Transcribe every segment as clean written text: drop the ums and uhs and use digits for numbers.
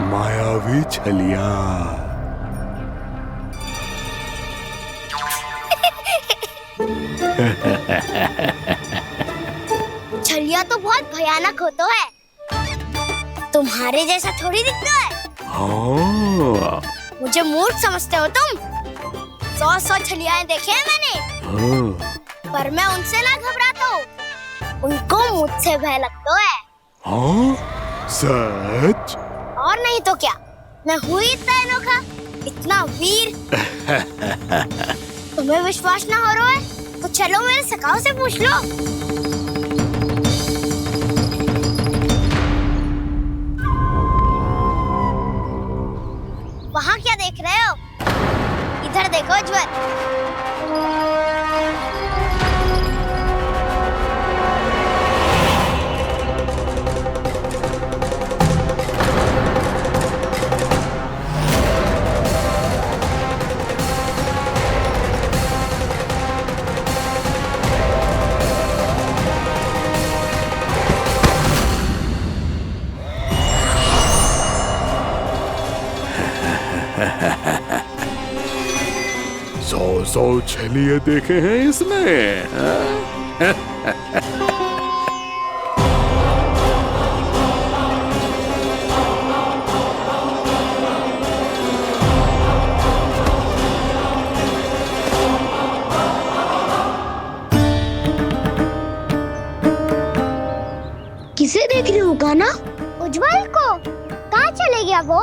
मायावी छलिया। छलिया तो बहुत भयानक होता है, तुम्हारे जैसा थोड़ी दिखता है। हाँ। मुझे मूर्ख समझते हो तुम? 100 छलियाएं देखे हैं मैंने। हाँ। पर मैं उनसे ना घबराता हूँ, उनको मुझसे भय लगता है। हाँ? सच? और नहीं तो क्या, मैं हूँ इतना अनोखा, इतना वीर। तुम्हें विश्वास ना हो रहा है तो चलो मेरे सखाओं से पूछ लो। वहाँ क्या देख रहे हो? इधर देखो ज्वर। सौ छलिए देखे हैं इसने। किसे देख रही हूँ कान्हा? उज्जवल को। कहाँ चले गया वो?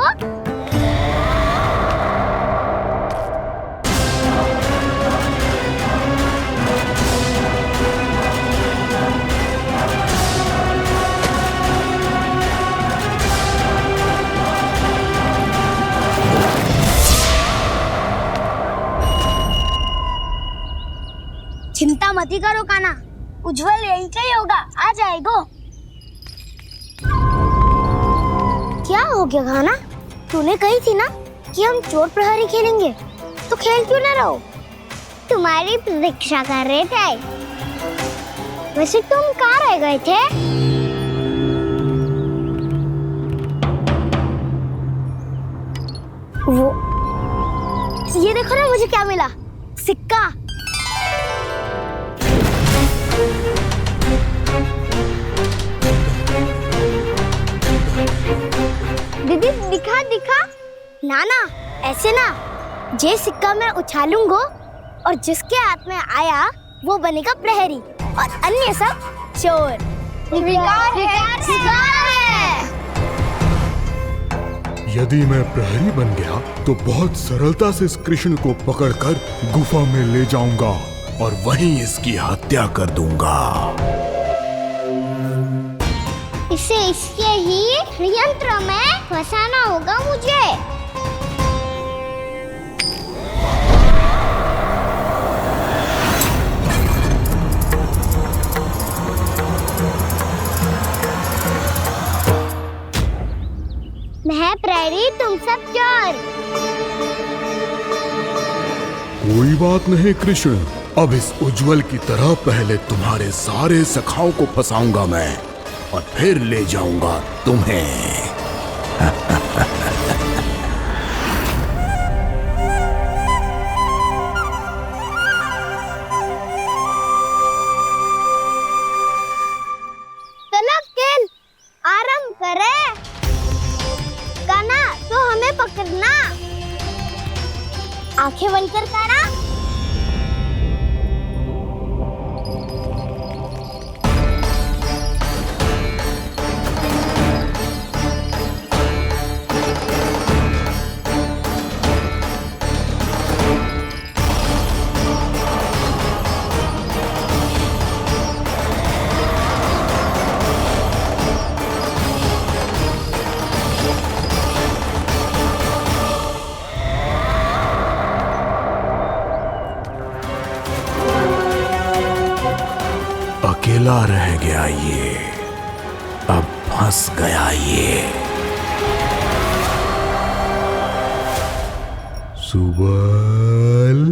चिंता मत करो कान्हा, उज्जवल यही का ही होगा, आ जाएगा। क्या हो गया कान्हा? तूने कही थी ना कि हम चोर प्रहरी खेलेंगे, तो खेल क्यों ना रहो? तुम्हारी प्रतीक्षा कर रहे थे। वैसे तुम कहाँ रह गए थे? वो ये देखो ना, मुझे क्या मिला, सिक्का। दीदी दिखा दिखा। ना ना, ऐसे ना, ये सिक्का मैं उछालूंगा और जिसके हाथ में आया वो बनेगा प्रहरी और अन्य सब चोर। शिकार है। यदि मैं प्रहरी बन गया तो बहुत सरलता से इस कृष्ण को पकड़कर गुफा में ले जाऊंगा और वहीं इसकी हत्या कर दूंगा। इसे इसके ही यंत्र में फंसाना होगा मुझे। मैं प्रहरी, तुम सब चोर। कोई बात नहीं कृष्ण, अब इस उज्जवल की तरह पहले तुम्हारे सारे सखाओं को फंसाऊंगा मैं और फिर ले जाऊंगा तुम्हें। चलो खेल आरंभ करें। कान्हा तो हमें पकड़ना। आंखें बंद कर कान्हा। अकेला रह गया ये, अब फंस गया ये। सुबल।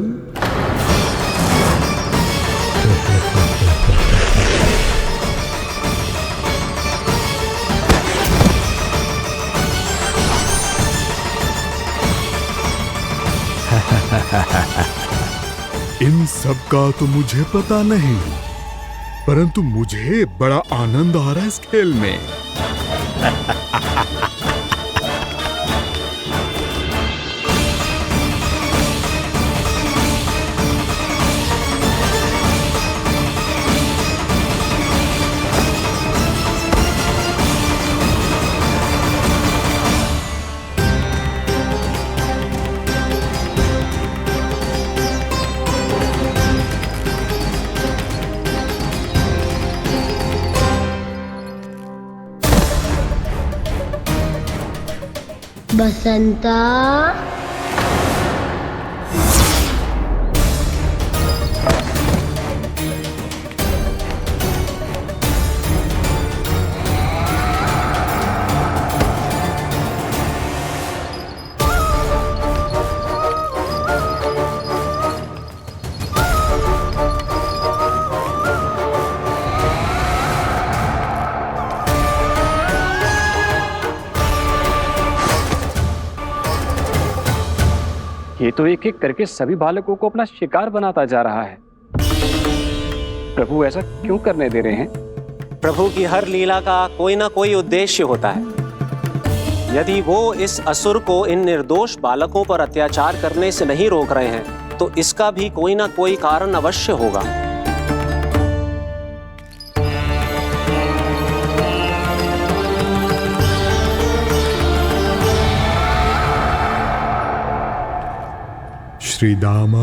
इन सब का तो मुझे पता नहीं, परंतु मुझे बड़ा आनंद आ रहा है इस खेल में। बसंता, ये तो एक एक करके सभी बालकों को अपना शिकार बनाता जा रहा है। प्रभु ऐसा क्यों करने दे रहे हैं? प्रभु की हर लीला का कोई ना कोई उद्देश्य होता है। यदि वो इस असुर को इन निर्दोष बालकों पर अत्याचार करने से नहीं रोक रहे हैं, तो इसका भी कोई ना कोई कारण अवश्य होगा। श्री दामा,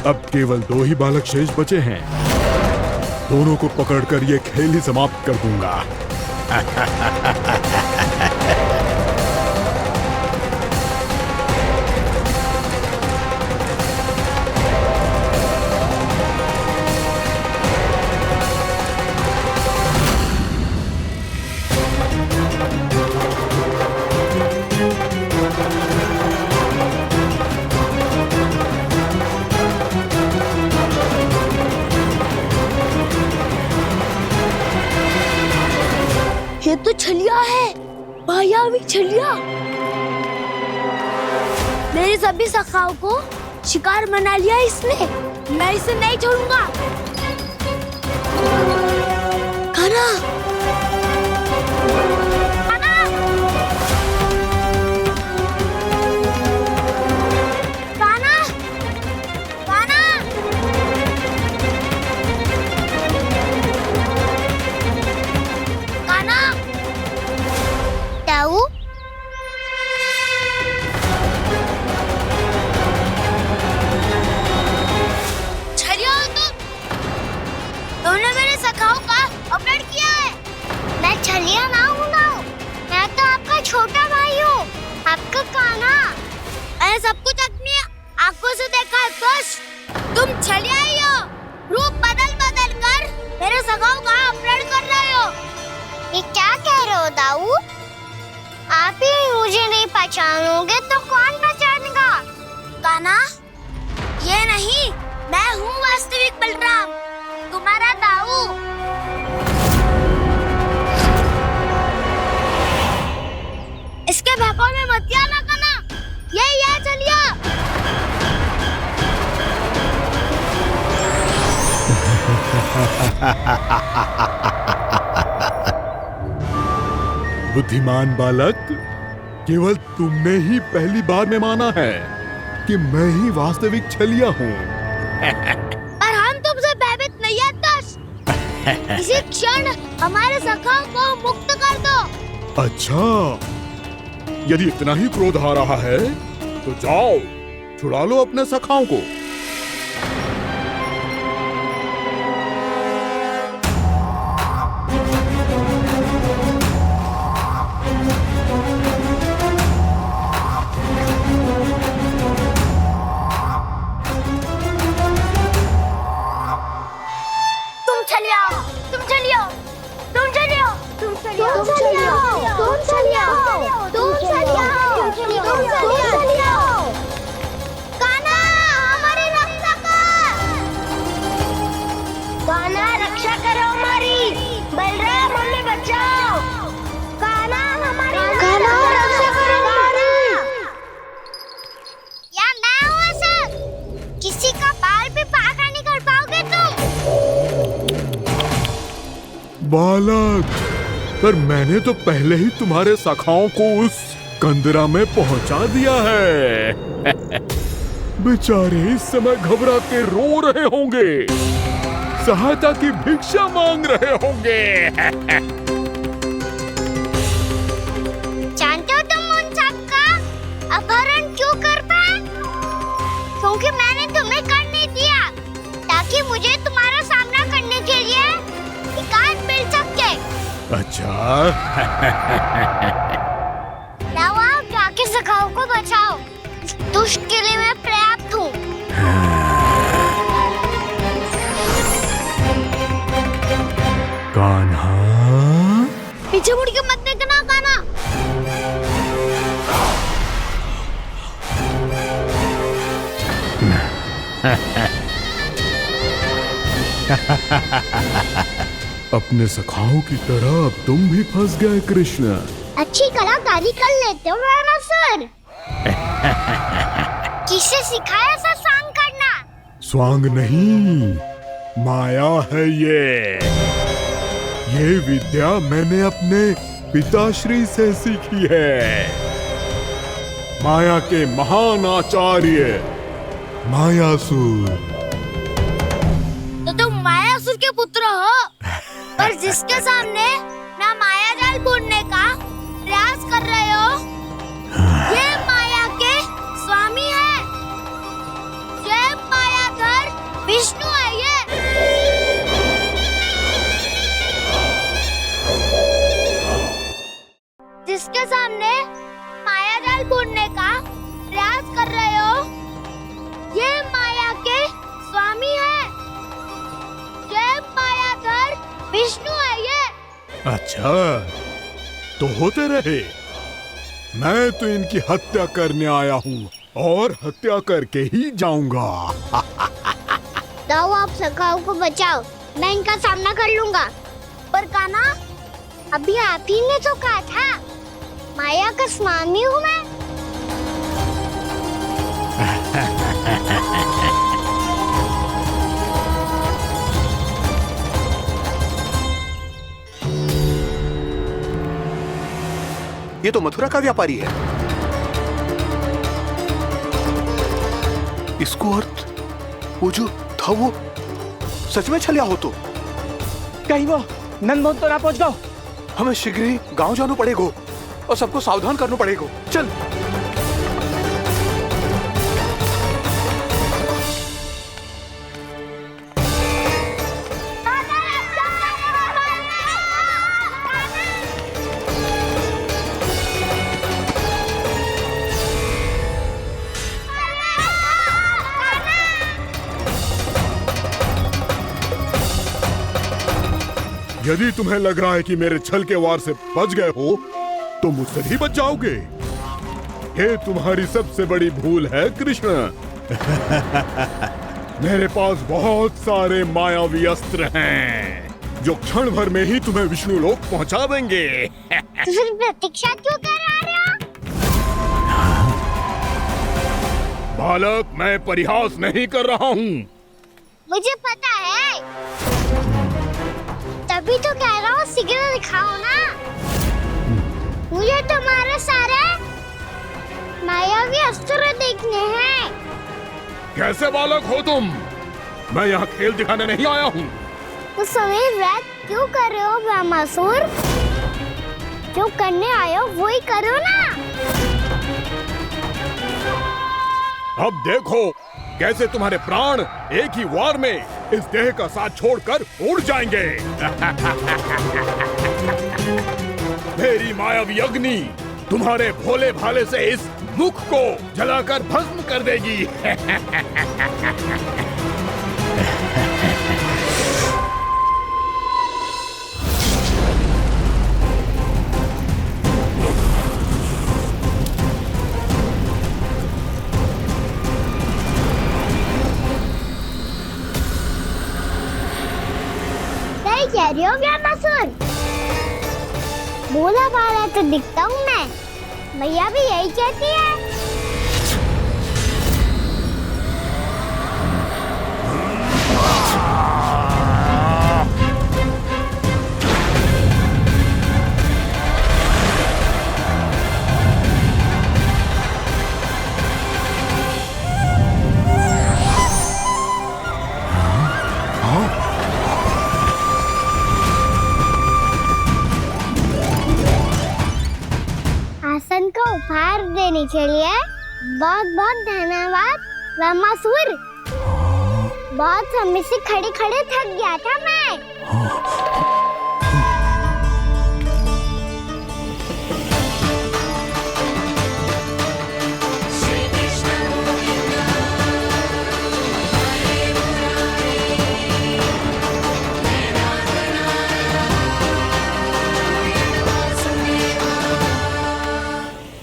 अब केवल 2 ही बालक शेष बचे हैं। दोनों को पकड़कर ये खेल ही समाप्त कर दूंगा। ये तो छलिया है, मायावी छलिया। मेरे सभी सखाओं को शिकार बना लिया इसने। मैं इसे नहीं छोड़ूंगा। कान्हा, कान्हा, कान्हा, कान्हा। कान्हा, ताऊ, तुमने मेरे सखाओं का अपहरण किया है। मैं छलिया ना हूँ ना, मैं तो आपका छोटा भाई हूँ, आपका कान्हा। मैंने सब कुछ अपनी आंखों से देखा है। बस तुम छलिया ही हो, रूप बदल बदल कर मेरे सखाओं का अपहरण कर रहे हो। ये क्या कह रहे हो दाऊ? आप ही मुझे नहीं पहचानोगे तो कौन पहचानेगा? कान्हा, ये नहीं, मैं हूँ वास्तविक बलराम, तुम्हारा दाऊ। इसके बहकावे में मत आना कान्हा, ये चलिए। बुद्धिमान बालक, केवल तुमने ही पहली बार में माना है कि मैं ही वास्तविक छलिया हूँ। पर हम तुमसे भयभीत नहीं है दस। इसी क्षण हमारे सखाओं को मुक्त कर दो। अच्छा, यदि इतना ही क्रोध आ रहा है तो जाओ, छुड़ा लो अपने सखाओं को। बालक, पर मैंने तो पहले ही तुम्हारे सखाओं को उस कंदरा में पहुंचा दिया है। बेचारे इस समय घबरा के रो रहे होंगे, सहायता की भिक्षा मांग रहे होंगे। जानते हो तुम उन सबका अपहरण क्यों कर पाए? क्योंकि मैंने तुम्हें कर नहीं दिया, ताकि मुझे तुम्हारा सामना करने के लिए एकांत मिल सके। अच्छा। जाओ, आप जाके सखाओं को बचाओ। इस दुष्ट के लिए मैं पर्याप्त हूँ। कान्हा, पीछे मुड़ के मत देखना कान्हा। अपने सखाओं की तरह अब तुम भी फंस गए कृष्ण। अच्छी कलाकारी कर लेते हो राणा सर। किसे सिखाया ऐसा स्वांग करना? स्वांग नहीं, माया है ये विद्या मैंने अपने पिताश्री से सीखी है। माया के महान आचार्य मायासुर। तो तुम मायासुर के पुत्र हो, पर जिसके सामने ना माया जाल बुनने का प्रयास कर रहे हो, ये माया के स्वामी है। ये मायाधर विष्णु है। ये जिसके सामने माया जाल बुनने का प्रयास कर रहे हो, ये माया के स्वामी है। ये मायाधर विष्णु है। ये अच्छा, तो होते रहे। मैं तो इनकी हत्या करने आया हूँ और हत्या करके ही जाऊंगा। जाओ, आप सखाओं को बचाओ, मैं इनका सामना कर लूंगा। पर कान्हा, अभी आप ही ने तो कहा था माया का स्वामी हूँ मैं। ये तो मथुरा का व्यापारी है। इसको अर्थ वो जो था वो सच में छलिया हो तो कहीं वो नंदमोहन तो ना पहुंच गो। हमें शीघ्र ही गांव जाना पड़ेगा और सबको सावधान करना पड़ेगा। चल। यदि तुम्हें लग रहा है कि मेरे छल के वार से बच गए हो तो मुझसे भी बच जाओगे। ये तुम्हारी सबसे बड़ी भूल है कृष्ण। मेरे पास बहुत सारे मायावी अस्त्र हैं जो क्षण भर में ही तुम्हें विष्णु लोक पहुंचा देंगे। तो फिर प्रतीक्षा क्यों कर रहे हो? बालक, मैं परिहास नहीं कर रहा हूँ। मुझे पता है, तभी तो कह रहा हूँ शीघ्र दिखाओ ना। मुझे तुम्हारे सारे मायावी अस्त्र देखने हैं। कैसे बालक हो तुम? मैं यहाँ खेल दिखाने नहीं आया हूँ। तो समय व्यर्थ क्यों कर रहे हो ब्रह्मासुर? जो करने आए हो वो ही करो ना। अब देखो कैसे तुम्हारे प्राण एक ही वार में इस देह का साथ छोड़कर उड़ जाएंगे। मेरी मायावी अग्नि तुम्हारे भोले भाले से इस मुख को जलाकर भस्म कर देगी। सही कह रही हो ब्रह्मासुर। भोला भाला तो दिखता हूँ मैं, भैया भी यही कहती है। आसन का उपहार देने के लिए बहुत बहुत धन्यवाद ब्रह्मासुर। बहुत समय से खड़े खड़े थक गया था मैं।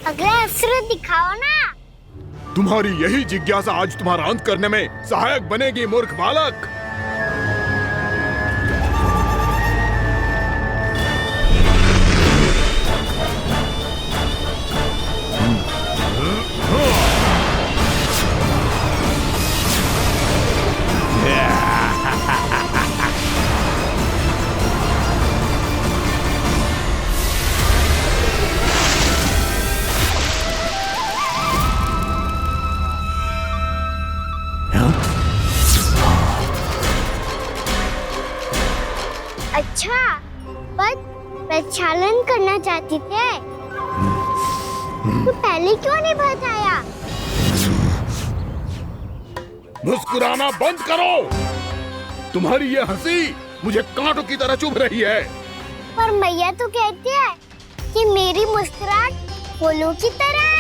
अगला अस्त्र दिखाओ ना। तुम्हारी यही जिज्ञासा आज तुम्हारा अंत करने में सहायक बनेगी मूर्ख बालक। अच्छा, पर प्रक्षालन करना चाहती थे तो पहले क्यों नहीं बताया? मुस्कुराना बंद करो। तुम्हारी ये हंसी मुझे कांटों की तरह चुभ रही है। पर मैया तो कहती है कि मेरी मुस्कुराहट फूलों की तरह है।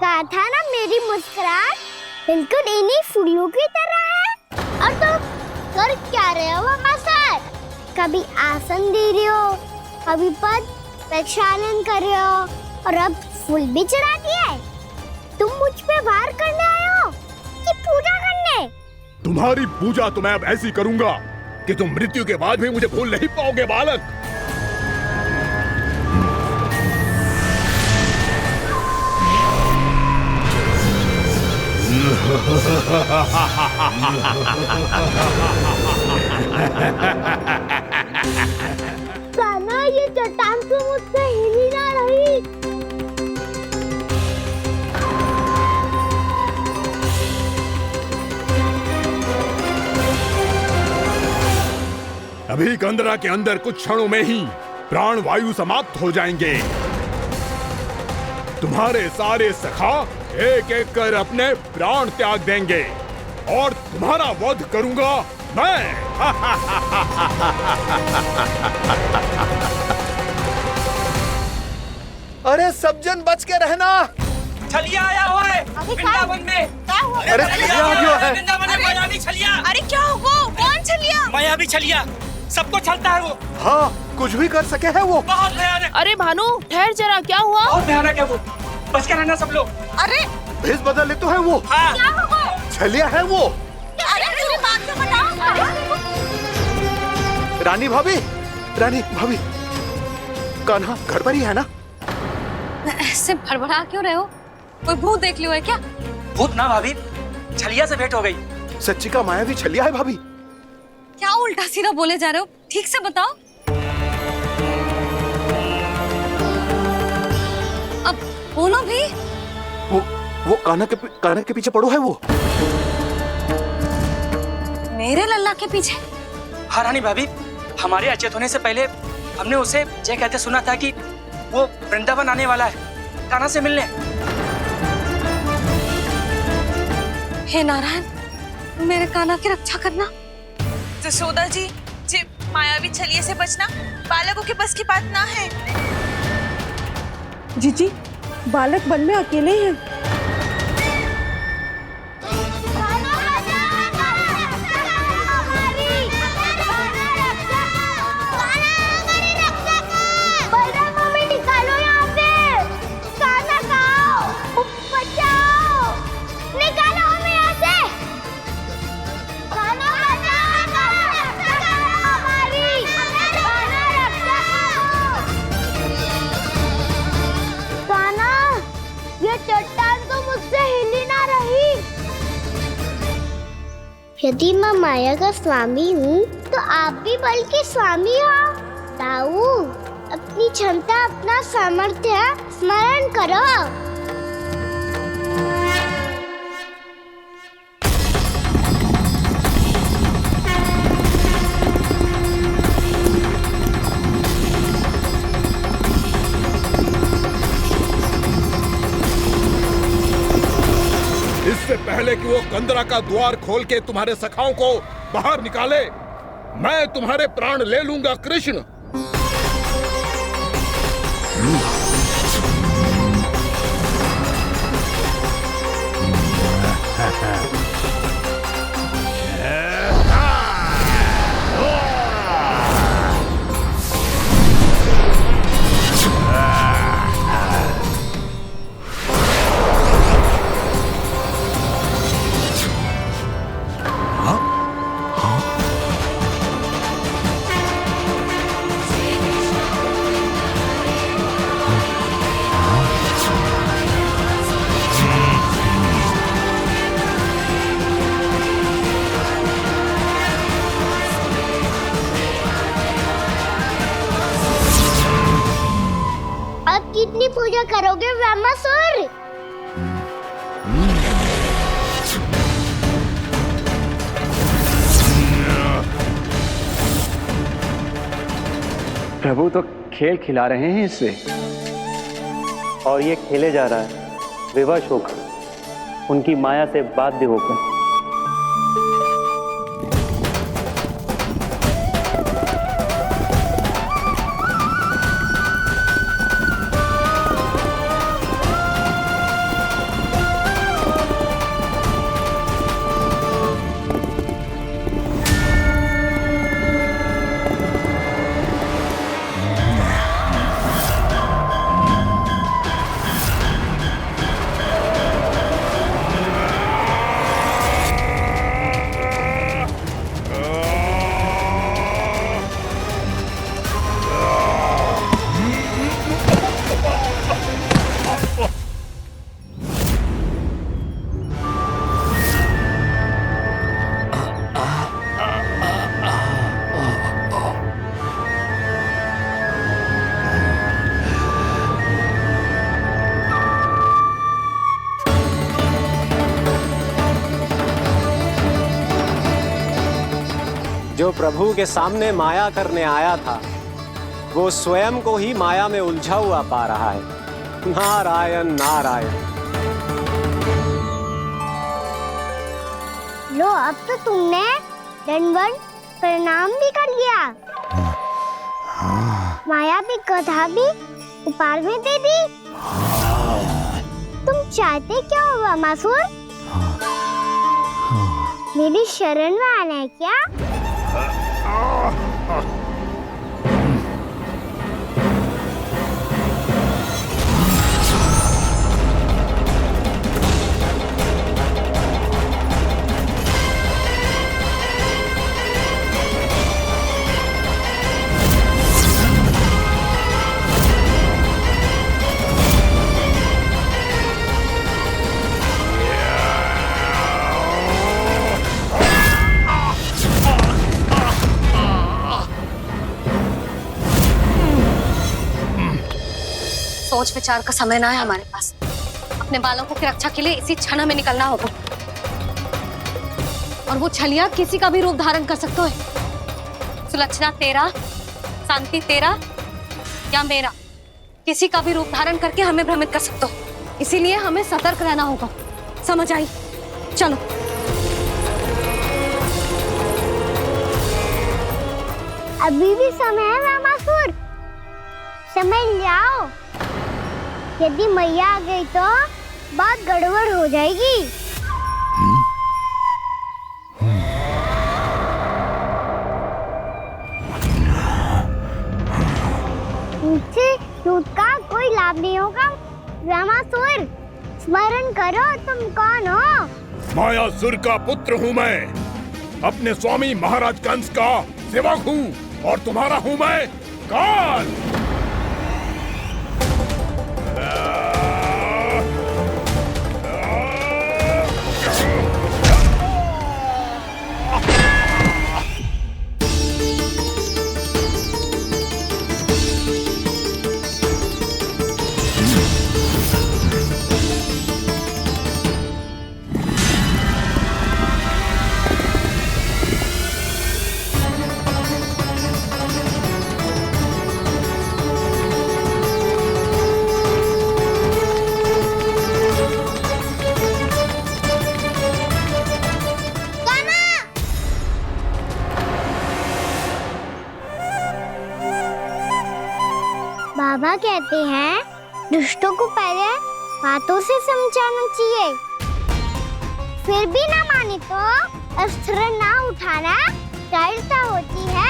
कहा था ना मेरी मुस्कुराहट बिल्कुल इन्हीं फूलों की तरह है। और तुम कर क्या रहे हो मास्टर? कभी आसन दे रहे हो, कभी पद प्रक्षालन कर रहे हो और अब फूल भी चढ़ा दिए। तुम मुझ पे वार करने आए हो कि पूजा करने? तुम्हारी पूजा तो मैं अब ऐसी करूंगा कि तुम मृत्यु के बाद भी मुझे भूल नहीं पाओगे बालक। गाना ये चट्टान तो मुझसे हिल ही ना रही। अभी कंदरा के अंदर कुछ क्षणों में ही प्राण वायु समाप्त हो जाएंगे। तुम्हारे सारे सखा एक एक कर अपने प्राण त्याग देंगे और तुम्हारा वध करूंगा मैं। अरे सब जन बच के रहना। छलिया आया हुआ है वृंदावन में। अरे छलिया आ गया है। वृंदावन में मायावी छलिया। अरे क्या हुआ? कौन छलिया? मायावी छलिया, सबको छलता है वो। हाँ, कुछ भी कर सके है वो। बहुत भयानक। अरे भानु ठहर जरा, क्या हुआ? बहुत भयानक है वो, बच के रहना सब लोग। अरे भेष बदल ले तो है वो। हाँ। क्या हुआ? छलिया है वो। अरे पूरी बात तो बताओ। रानी भाभी, रानी भाभी, कान्हा घर पर ही है ना? ऐसे भड़बड़ा क्यों रहे हो? कोई भूत देख लियो है क्या? भूत ना भाभी, छलिया से भेंट हो गई। सच्ची का मायावी छलिया है भाभी। क्या उल्टा सीधा बोले जा रहे हो? ठीक से बताओ। अब बोलो भी। वो कान्हा के पीछे पड़ो है वो। मेरे लल्ला के पीछे? हाँ रानी भाभी, हमारे अचेत होने से पहले हमने उसे ये कहते सुना था कि वो वृंदावन आने वाला है कान्हा से मिलने। हे नारायण, मेरे कान्हा की रक्षा करना। जसोदा जी, मायावी छलिए से बचना बालकों के बस की बात ना है। जीजी, बालक वन में अकेले हैं। यदि मैं माया का स्वामी हूँ तो आप भी बल के स्वामी हो। ताऊ, अपनी क्षमता, अपना सामर्थ्य स्मरण करो। इससे पहले कि वो कंदरा का द्वार खोल के तुम्हारे सखाओं को बाहर निकाले, मैं तुम्हारे प्राण ले लूंगा कृष्ण। कितनी पूजा करोगे ब्रह्मासुर? प्रभु तो खेल खिला रहे हैं इससे, और ये खेले जा रहा है विवश होकर, उनकी माया से बाध्य होकर। जो प्रभु के सामने माया करने आया था वो स्वयं को ही माया में उलझा हुआ पा रहा है। नारायण नारायण। लो, अब तो तुमने दंडवत प्रणाम भी कर लिया, माया भी कथा भी उपहार में दे दी। तुम चाहते क्या हो वामासुर? मेरी शरण में आना है क्या? सोच विचार का समय ना है हमारे पास। अपने बालकों की रक्षा के लिए इसी क्षण में निकलना होगा। और वो छलिया किसी का भी रूप धारण कर सकते हो। सुलक्षणा तेरा, शांति तेरा या मेरा, किसी का भी रूप धारण करके हमें भ्रमित कर सकते हो। इसीलिए हमें सतर्क रहना होगा। समझ आई? चलो। अभी भी समय है वामासुर, समझ जाओ। यदि मैया आ गई तो बात गड़बड़ हो जाएगी। मुझसे झूठ का कोई लाभ नहीं होगा। वामासुर, स्मरण करो तुम कौन हो। मायासुर का पुत्र हूँ मैं, अपने स्वामी महाराज कंस का सेवक हूँ, और तुम्हारा हूँ मैं काल। बाबा कहते हैं दुष्टों को पहले बातों से समझाना चाहिए, फिर भी ना माने तो अस्त्र ना उठाना दृढ़ता होती है।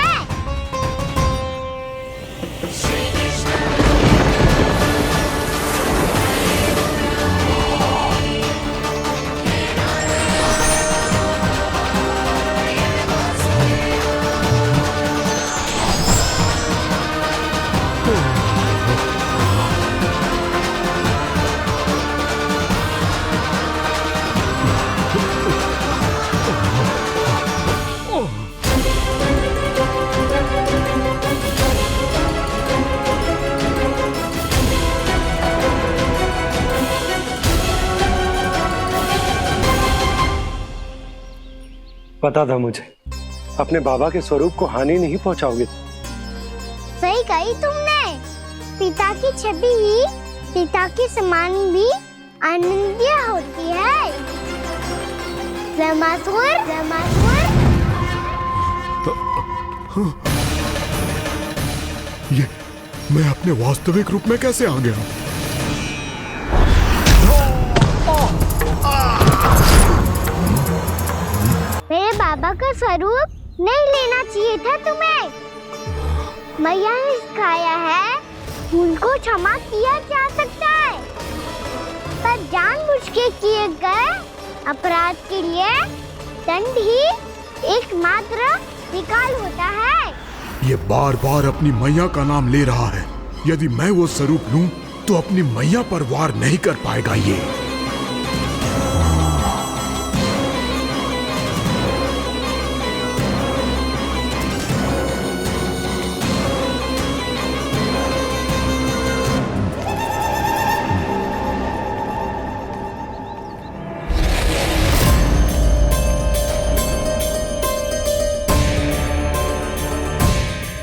पता था मुझे, अपने बाबा के स्वरूप को हानि नहीं पहुंचाओगे। सही कही तुमने। पिता की छवि ही पिता के समान भी आनंदीय होती है। वामासुर, वामासुर। ये मैं अपने वास्तविक रूप में कैसे आ गया? मेरे बाबा का स्वरूप नहीं लेना चाहिए था तुम्हें। मैया ने सिखाया है भूल को क्षमा किया जा सकता है, पर जानबूझ के किए गए अपराध के लिए दंड ही एकमात्र विकल्प होता है। ये बार बार अपनी मैया का नाम ले रहा है। यदि मैं वो स्वरूप लूं तो अपनी मैया पर वार नहीं कर पाएगा ये।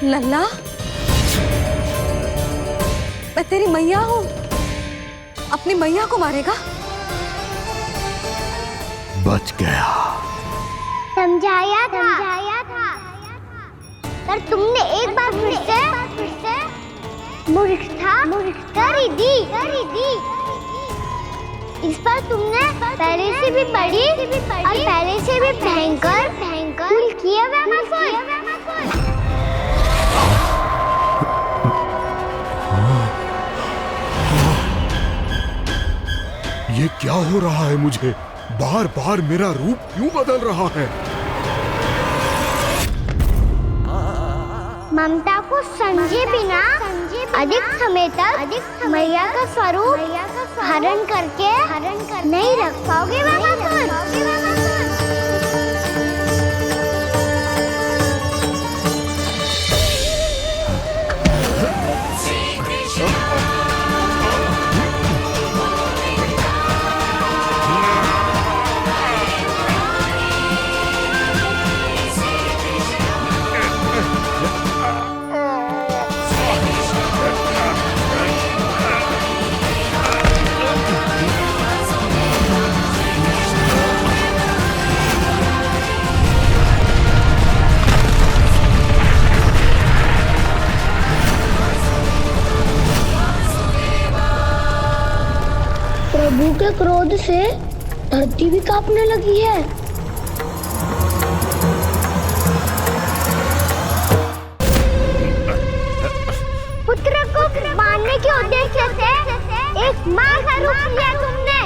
लल्ला, मैं तेरी मैया हूँ, अपनी मैया को मारेगा? बच गया। समझाया था पर तुमने एक बार फिर से मूर्खता कर ही दी। इस पर तुमने पहले से भी बड़ी और पहले से भी भयंकर भूल किया ये क्या हो रहा है मुझे? बार बार मेरा रूप क्यों बदल रहा है? ममता को समझे बिना अधिक समय तक मैया का स्वरूप हरण करके नहीं रख पाओगे प्रभु के क्रोध से धरती भी कांपने लगी है। पुत्र को मारने के उद्देश्य से एक मां का रूप लिया तुमने।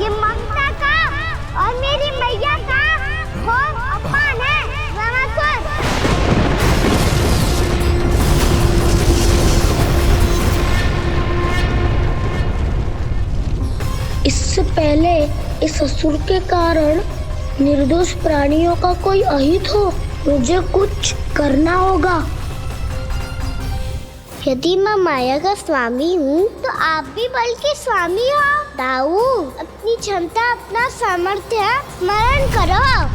ये ममता का और मेरी मैया का घोर अपमान है रामासुर। इससे पहले इस असुर के कारण निर्दोष प्राणियों का कोई अहित हो, मुझे कुछ करना होगा। यदि मैं माया का स्वामी हूँ तो आप भी बल के स्वामी हो। दाऊ, अपनी क्षमता, अपना सामर्थ्य स्मरण करो।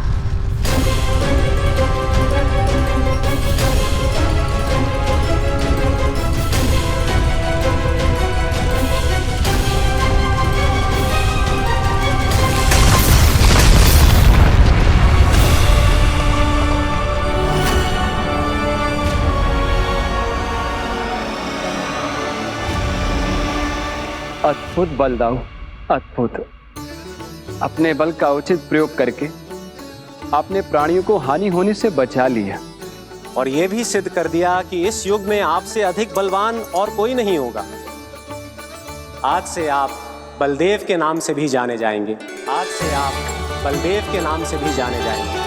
अद्भुत बलदाऊ, अद्भुत। अपने बल का उचित प्रयोग करके आपने प्राणियों को हानि होने से बचा लिया और यह भी सिद्ध कर दिया कि इस युग में आपसे अधिक बलवान और कोई नहीं होगा। आज से आप बलदेव के नाम से भी जाने जाएंगे। आज से आप बलदेव के नाम से भी जाने जाएंगे।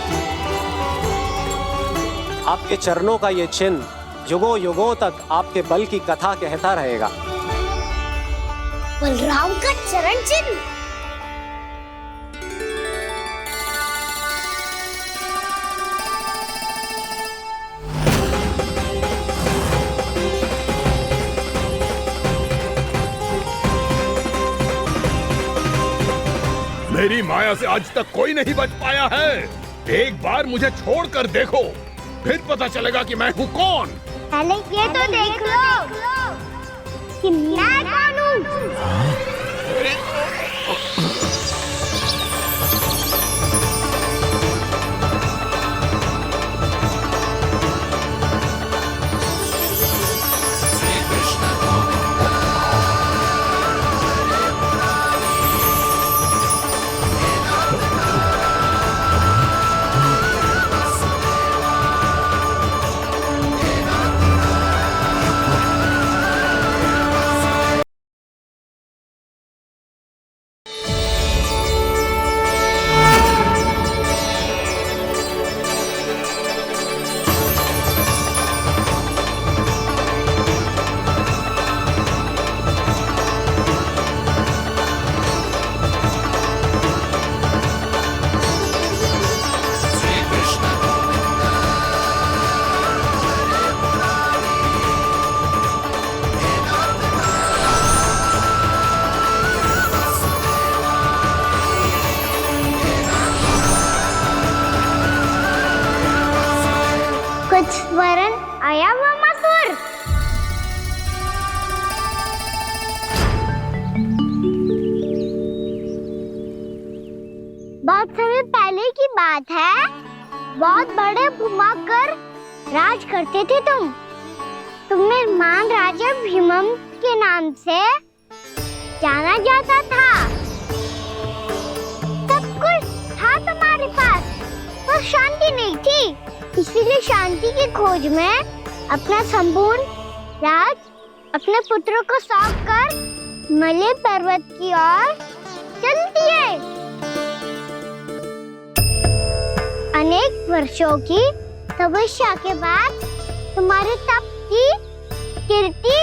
आपके चरणों का ये चिन्ह युगों युगों तक आपके बल की कथा कहता रहेगा। बलराम का चरण चिन्ह। मेरी माया से आज तक कोई नहीं बच पाया है। एक बार मुझे छोड़कर देखो, फिर पता चलेगा कि मैं हूँ कौन। पहले ये तो देख लो कि मैं कौन हूँ। कुछ वरन बात है, बहुत बड़े भूमाकर राज करते थे तुम। निर्माण राजा भीमम के नाम से जाना जाता था। सब कुछ था तुम्हारे पास, पर शांति नहीं थी। इसीलिए शांति की खोज में अपना संपूर्ण राज अपने पुत्रों को सौंप कर मलय पर्वत की ओर चल दिए। अनेक वर्षों की तपस्या के बाद तुम्हारे तप की कीर्ति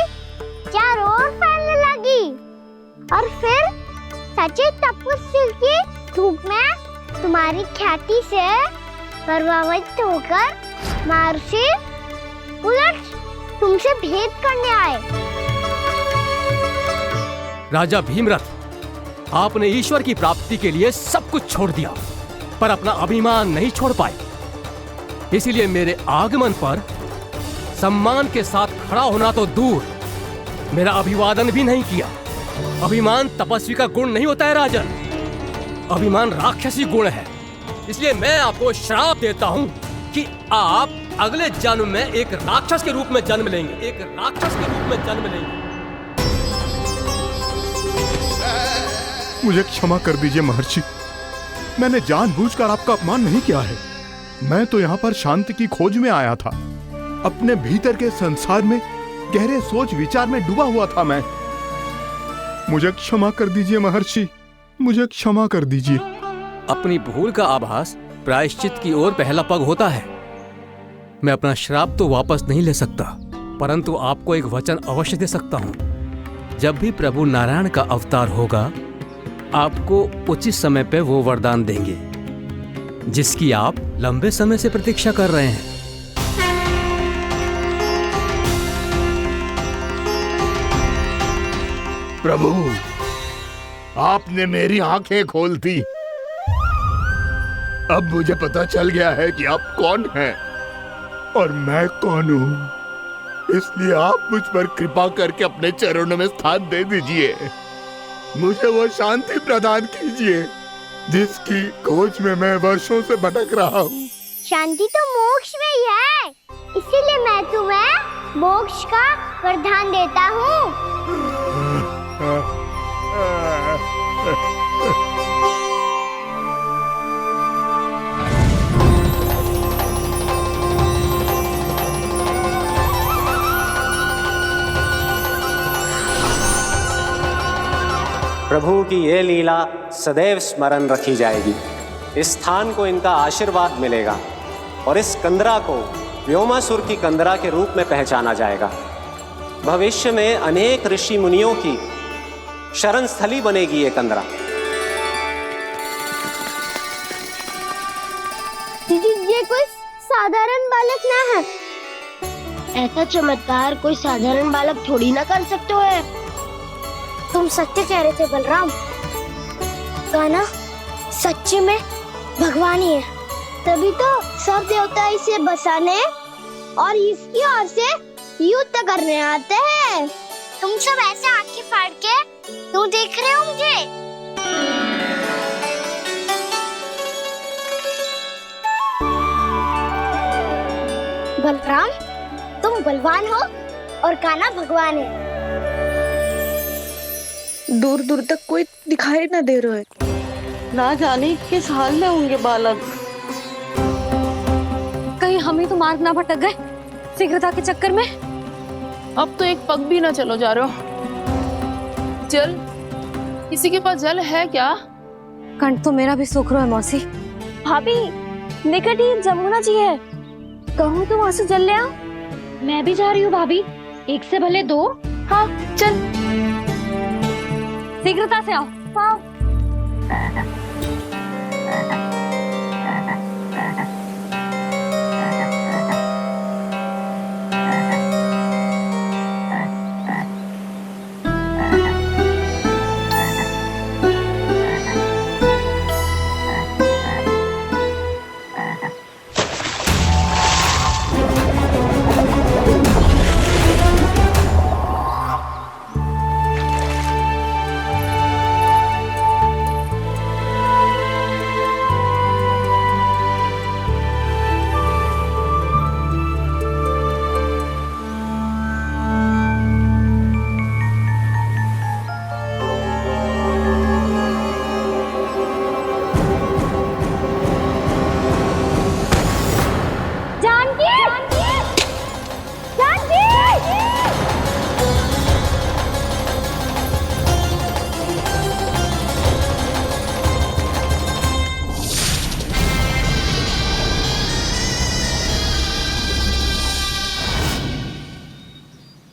चारों ओर फैलने लगी और फिर सच्चे तपस्वी की धूप में तुम्हारी ख्याति से प्रभावित होकर महर्षि उलट तुमसे भेंट करने आए। राजा भीमरथ, आपने ईश्वर की प्राप्ति के लिए सब कुछ छोड़ दिया, पर अपना अभिमान नहीं छोड़ पाए। इसीलिए मेरे आगमन पर सम्मान के साथ खड़ा होना तो दूर, मेरा अभिवादन भी नहीं किया। अभिमान तपस्वी का गुण नहीं होता है राजन, अभिमान राक्षसी गुण है। इसलिए मैं आपको श्राप देता हूँ कि आप अगले जन्म में एक राक्षस के रूप में जन्म लेंगे, एक राक्षस के रूप में जन्म लेंगे। मुझे क्षमा कर दीजिए महर्षि, मैंने जानबूझकर आपका अपमान नहीं किया है। मैं तो यहाँ पर शांति की खोज में आया था। अपने भीतर के संसार में गहरे सोच विचार में डूबा हुआ था मैं। मुझे क्षमा कर दीजिए महर्षि, मुझे क्षमा कर दीजिए। अपनी भूल का आभास प्रायश्चित की ओर पहला पग होता है। मैं अपना श्राप तो वापस नहीं ले सकता, परंतु आपको एक वचन अवश्य दे सकता हूँ। जब भी प्रभु नारायण का अवतार होगा, आपको उचित समय पे वो वरदान देंगे जिसकी आप लंबे समय से प्रतीक्षा कर रहे हैं। प्रभु, आपने मेरी आंखें खोल दी। अब मुझे पता चल गया है कि आप कौन हैं और मैं कौन हूँ। इसलिए आप मुझ पर कृपा करके अपने चरणों में स्थान दे दीजिए। मुझे वो शांति प्रदान कीजिए जिसकी खोज में मैं वर्षों से भटक रहा हूँ। शांति तो मोक्ष में ही है, इसीलिए मैं तुम्हें मोक्ष का वरदान देता हूँ। प्रभु की ये लीला सदैव स्मरण रखी जाएगी। इस स्थान को इनका आशीर्वाद मिलेगा और इस कंदरा को व्योमासुर की कंदरा के रूप में पहचाना जाएगा। भविष्य में अनेक ऋषि मुनियों की शरण स्थली बनेगी ये कंदरा। दीदी, ये कोई साधारण बालक ना है। ऐसा चमत्कार कोई साधारण बालक थोड़ी ना कर सकते है। तुम सत्य कह रहे थे बलराम, गाना सच्चे में भगवान ही है। तभी तो सब देवता इसे बसाने और इसकी ओर से युद्ध करने आते हैं। तुम सब ऐसे आंखें फाड़ के क्यों देख रहे हो मुझे? बलराम, तुम बलवान हो और कान्हा भगवान है। दूर दूर तक कोई दिखाई न दे रहा है। ना जाने किस हाल में होंगे बालक। कहीं हम ही तो मार्ग ना भटक गए शीघ्रता के चक्कर में। अब तो एक पग भी ना चलो जा रहे हो। जल, किसी के पास जल है क्या? कंठ तो मेरा भी सूख रहा है मौसी। भाभी, निकट ही जमुना जी है, कहूँ तो वहाँ से जल ले आओ। मैं भी जा रही हूँ भाभी, एक से भले दो। हाँ चल, शीघ्रता से आओ। हाँ।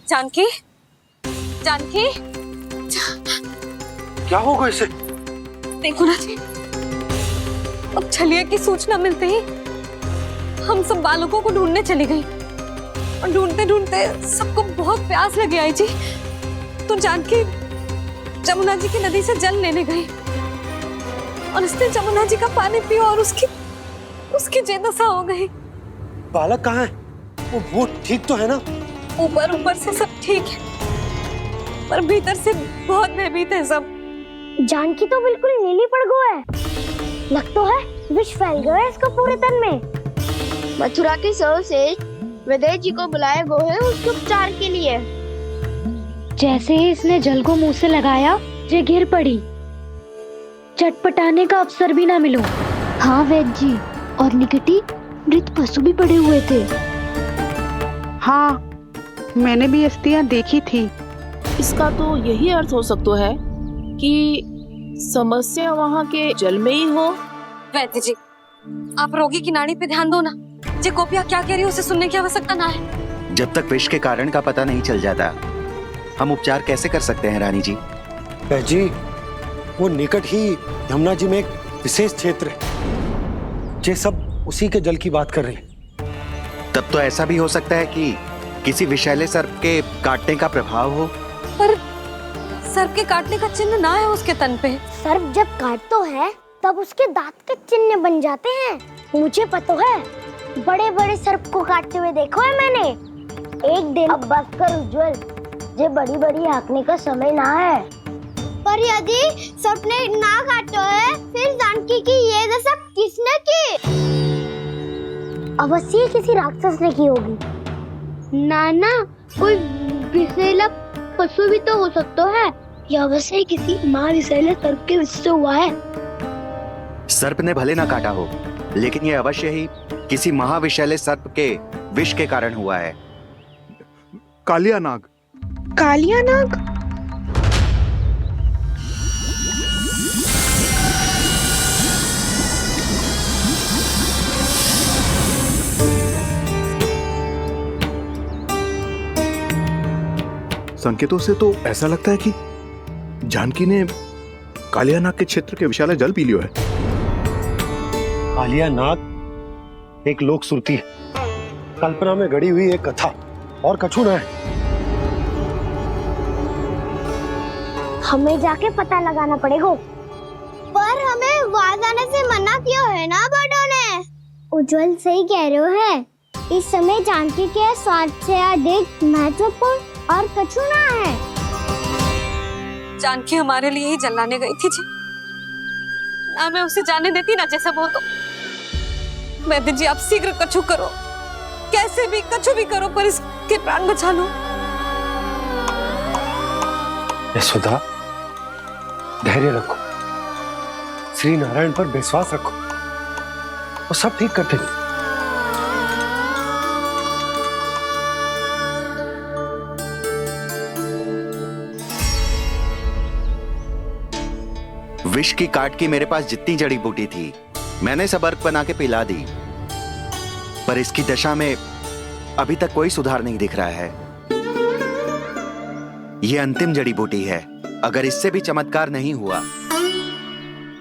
जानकी, जानकी, क्या होगा इसे? देखो ना जी, अब छलिया की सूचना मिलते ही हम सब बालकों को ढूंढने चली गई और ढूंढते ढूंढते सबको बहुत प्यास लगी आई जी। तो जानकी जमुना जी की नदी से जल लेने गई और उसने जमुना जी का पानी पिया और उसकी जेदशा हो गई। बालक कहाँ है? वो ठीक तो है ना? ऊपर से सब ठीक है, पर भीतर से बहुत भयभीत है सब। जानकी तो बिल्कुल नीली पड़ गया है, लग तो है विष फैल गया है इसका पूरे तन में। मथुरा के सर्वश्रेष्ठ विदेह जी को बुलाए गए हैं उसके उपचार के लिए। जैसे ही इसने जल को मुंह से लगाया, ये गिर पड़ी। चटपटाने का अवसर भी ना मिलो। हाँ वैद्य जी, और निकटी मृत पशु भी पड़े हुए थे। हाँ, मैंने भी अस्थियां देखी थी। इसका तो यही अर्थ हो सकता है कि समस्या वहाँ के जल में ही हो। वैद्य जी, आप रोगी की नाड़ी पे ध्यान दो ना। जे गोपिया क्या कह रही है उसे सुनने की आवश्यकता ना है। जब तक विष के कारण का पता नहीं चल जाता, हम उपचार कैसे कर सकते हैं रानी जी? जी, वो निकट ही यमुना जी में एक विशेष क्षेत्र है, ये सब उसी के जल की बात कर रहे हैं। तब तो ऐसा भी हो सकता है कि किसी विषैले सर्प के काटने का प्रभाव हो। पर सर्प के काटने का चिन्ह ना है उसके तन पे। सर्प जब काटता है तब उसके दांत के चिन्ह बन जाते हैं। मुझे पता है, बड़े बड़े सर्प को काटते हुए देखो है मैंने। एक दिन अब बस कर उज्जवल, ये बड़ी बड़ी हाँकने का समय ना है। पर यदि सर्प ने ना काटा है, फिर जानकी की ये दशा किसने की? अवश्य किसी राक्षस ने की होगी। नाना, कोई विषैला पशु भी तो हो सकता है, या अवश्य किसी महाविषैले सर्प के विष से हुआ है। सर्प ने भले ना काटा हो, लेकिन ये अवश्य ही किसी महाविषैले सर्प के विष के कारण हुआ है। कालिया नाग। कालिया नाग? संकेतों से तो ऐसा लगता है कि जानकी ने कालिया नाग के क्षेत्र के विशाल जल पी लियो है। कालिया नाग एक लोक श्रुति है, कल्पना में गढ़ी हुई एक कथा, और कछु ना है। हमें जाके पता लगाना पड़ेगा। पर हमें वहां जाने से मना किया है ना बड़ों ने। उज्जवल सही कह रहे हो है, इस समय जानकी के स्वार्थ से अधिक महत्वपूर्ण और कछु ना है। जानकी हमारे लिए ही जलाने गई थी जी, ना मैं उसे जाने देती ना जैसा वो। तो वैद्य जी, आप शीघ्र कछु करो, कैसे भी कछु भी करो, पर इसके प्राण बचा लो। यशोदा, धैर्य रखो, श्री नारायण पर विश्वास रखो, वो सब ठीक कर देंगे। विष की काट की मेरे पास जितनी जड़ी बूटी थी, मैंने सब अर्क बना के पिला दी, पर इसकी दशा में अभी तक कोई सुधार नहीं दिख रहा है। यह अंतिम जड़ी बूटी है, अगर इससे भी चमत्कार नहीं हुआ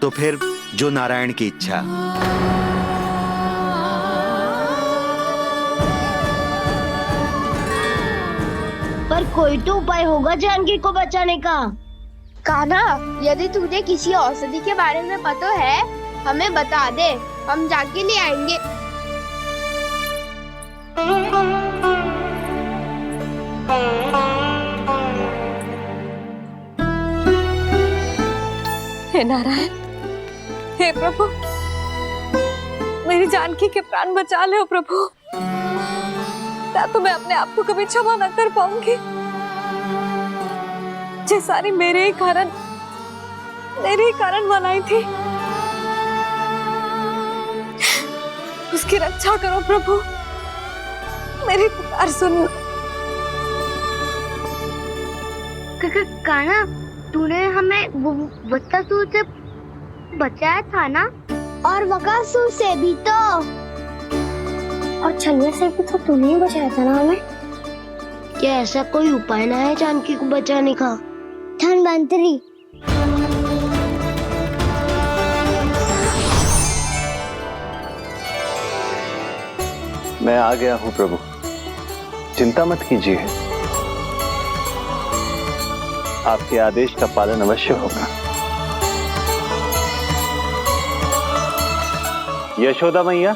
तो फिर जो नारायण की इच्छा। पर कोई तो उपाय होगा जानकी को बचाने का। कान्हा, यदि तुझे किसी औषधि के बारे में पता है, हमें बता दे, हम जाके ले आएंगे। हे नारायण, हे प्रभु, मेरी जानकी के प्राण बचा ले प्रभु। क्या तो मैं अपने आप को कभी क्षमा न कर पाऊंगी। ये सारी मेरे ही कारण बनाई थी। उसकी रक्षा करो प्रभु, मेरी पुकार सुनो। कान्हा, तूने हमें वकासुर से बचाया था ना? और वकासुर से भी तो। और छलिया से भी तो तूने ही बचाया था ना हमें। क्या ऐसा कोई उपाय ना है जानकी को बचाने का? धन्वंतरी, मैं आ गया हूं प्रभु, चिंता मत कीजिए, आपके आदेश का पालन अवश्य होगा। यशोदा मैया,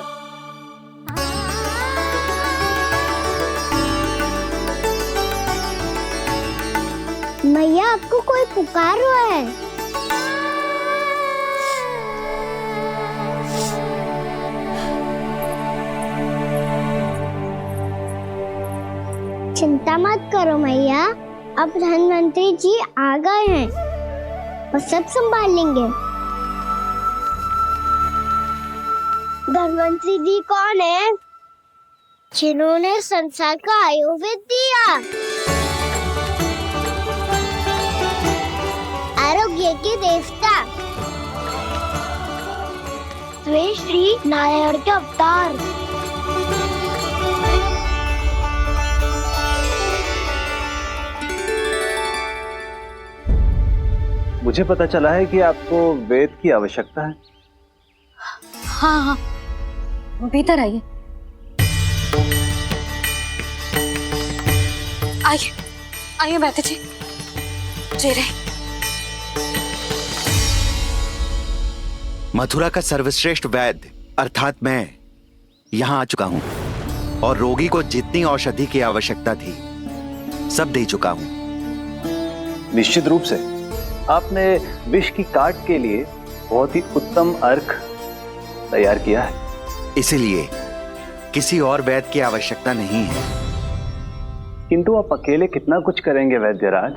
मैया आपको कोई पुकार रहा है। चिंता मत करो मैया, अब धन्वंतरी जी आ गए हैं, वो सब संभाल लेंगे। धन्वंतरी जी कौन है? जिन्होंने संसार का आयुर्वेद दिया, आरोग्य के देवता, वे श्री नारायण के अवतार। मुझे पता चला है कि आपको वेद की आवश्यकता है। हाँ हाँ, भीतर आइए। आइए आइए बैठे जी। जी रहे। मथुरा का सर्वश्रेष्ठ वैद्य अर्थात मैं यहाँ आ चुका हूँ और रोगी को जितनी औषधि की आवश्यकता थी सब दे चुका हूँ। निश्चित रूप से आपने विष की काट के लिए बहुत ही उत्तम अर्क तैयार किया है, इसीलिए किसी और वैद्य की आवश्यकता नहीं है। किंतु आप अकेले कितना कुछ करेंगे वैद्यराज,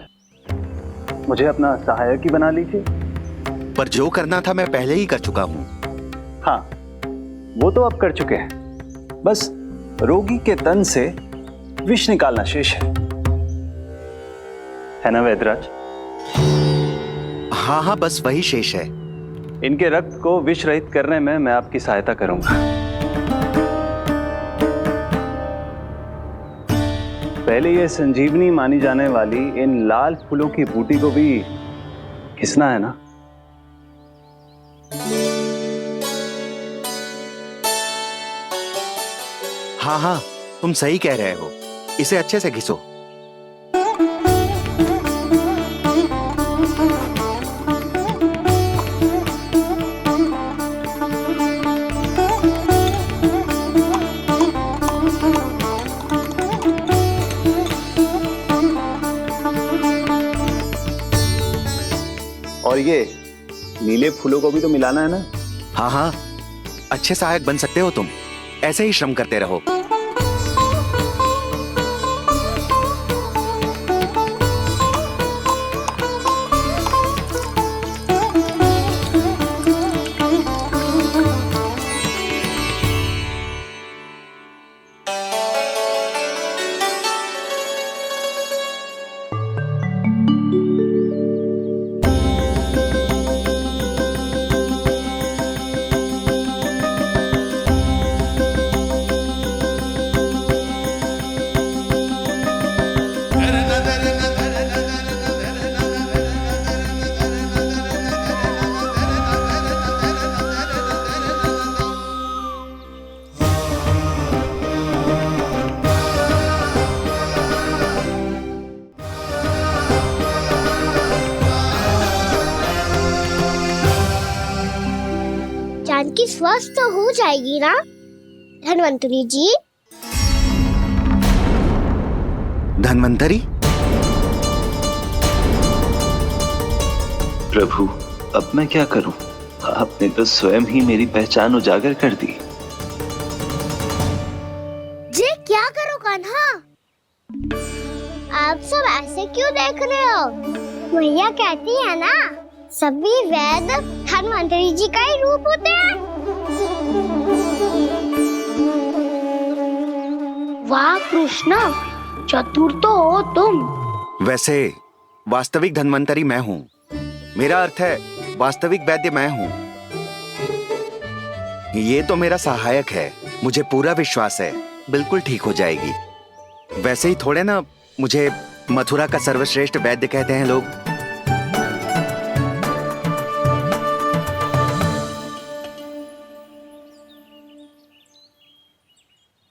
मुझे अपना सहायक ही बना लीजिए। पर जो करना था मैं पहले ही कर चुका हूँ। हाँ, वो तो आप कर चुके हैं, बस रोगी के तन से विष निकालना शेष है ना वैद्यराज? हाँ हाँ, बस वही शेष है। इनके रक्त को विष रहित करने में मैं आपकी सहायता करूंगा। पहले ये संजीवनी मानी जाने वाली इन लाल फूलों की बूटी को भी घिसना है ना? हाँ हाँ, तुम सही कह रहे हो, इसे अच्छे से घिसो। और ये नीले फूलों को भी तो मिलाना है ना? हाँ हाँ, अच्छे सहायक बन सकते हो तुम, ऐसे ही श्रम करते रहो। जानकी स्वस्थ हो जाएगी ना धन्वंतरी जी? धन्वंतरी? प्रभु, अब मैं क्या करूं? आपने तो स्वयं ही मेरी पहचान उजागर कर दी। जी क्या करो कान्हा? आप सब ऐसे क्यों देख रहे हो? मैया कहती है ना, सभी वैद्य धन्वंतरी जी का ही रूप होते हैं। वाह कृष्णा, चतुर तो हो तुम। वैसे वास्तविक धन्वंतरी मैं हूँ, मेरा अर्थ है वास्तविक वैद्य मैं हूँ। ये तो मेरा सहायक है, मुझे पूरा विश्वास है बिल्कुल ठीक हो जाएगी। वैसे ही थोड़े ना मुझे मथुरा का सर्वश्रेष्ठ वैद्य कहते हैं लोग।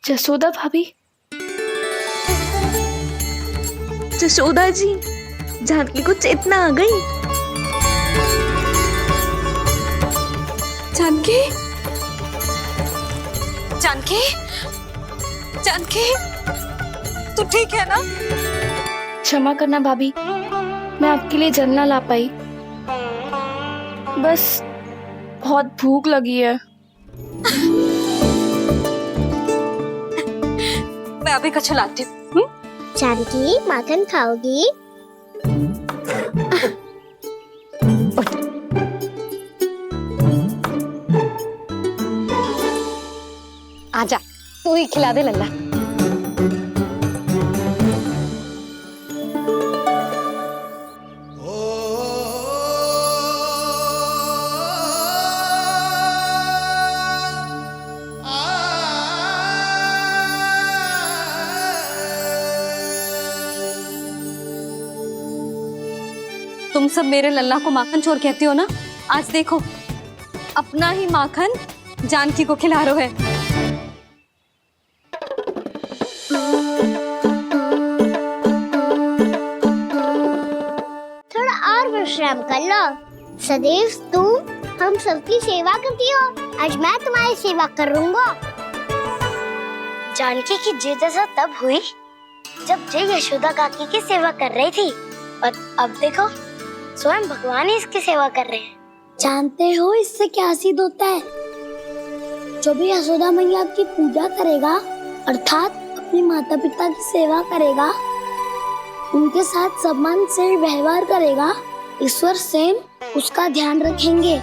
जसोदा भाभी, जसोदा जी, जानकी को चेतना आ गई। जानकी, जानकी, जानकी, तू ठीक है ना? क्षमा करना भाभी, मैं आपके लिए जल ना ला पाई। बस बहुत भूख लगी है। मैं अभी कच्छ लाती हूँ। जानकी, माखन खाओगी? आजा, तू ही खिला दे लल्ला। तुम सब मेरे लल्ला को माखन चोर कहती हो ना? आज देखो, अपना ही माखन जानकी को खिला रहे है। थोड़ा और विश्राम कर लो। सदैव तुम हम सबकी सेवा करती हो, आज मैं तुम्हारी सेवा करूंगा। जानकी की जिज्ञासा तब हुई जब जय यशोदा काकी की सेवा कर रही थी, और अब देखो स्वयं भगवान ही इसकी सेवा कर रहे हैं। जानते हो इससे क्या सिद्ध होता है? जो भी यशोदा मैया की पूजा करेगा, अर्थात अपने माता पिता की सेवा करेगा, उनके साथ सम्मान से व्यवहार करेगा, ईश्वर स्वयं उसका ध्यान रखेंगे।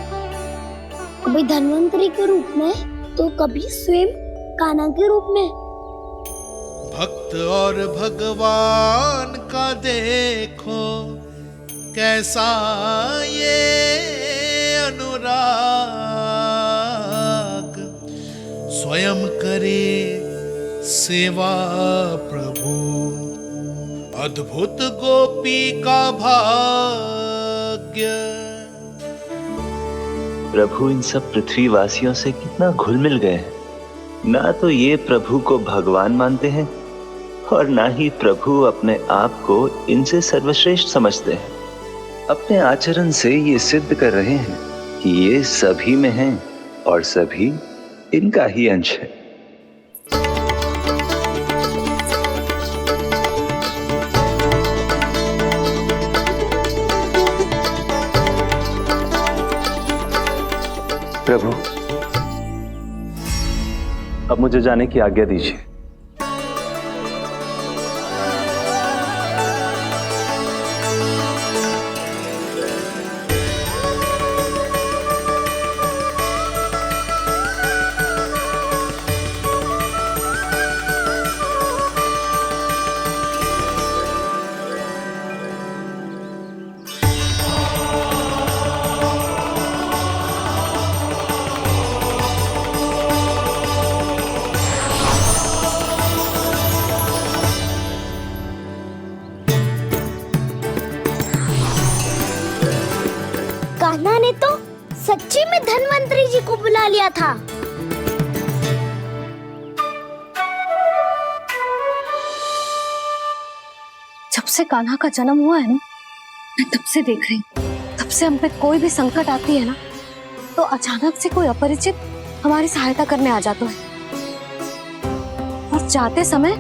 कभी धन्वंतरी के रूप में तो कभी स्वयं कान्हा के रूप में। भक्त और भगवान का देखो कैसा ये अनुराग, स्वयं करे सेवा प्रभु, अद्भुत गोपी का भाग्य। प्रभु इन सब पृथ्वीवासियों से कितना घुल मिल गए हैं। ना तो ये प्रभु को भगवान मानते हैं और ना ही प्रभु अपने आप को इनसे सर्वश्रेष्ठ समझते हैं। अपने आचरण से ये सिद्ध कर रहे हैं कि ये सभी में हैं और सभी इनका ही अंश है। प्रभु, अब मुझे जाने की आज्ञा दीजिए। कान्हा ने तो सच्ची में धन्वंतरी जी को बुला लिया था। जब से कान्हा का जन्म हुआ है ना, मैं तब से देख रही हूँ, तब से हम पे कोई भी संकट आती है ना, तो अचानक से कोई अपरिचित हमारी सहायता करने आ जाता है, और जाते समय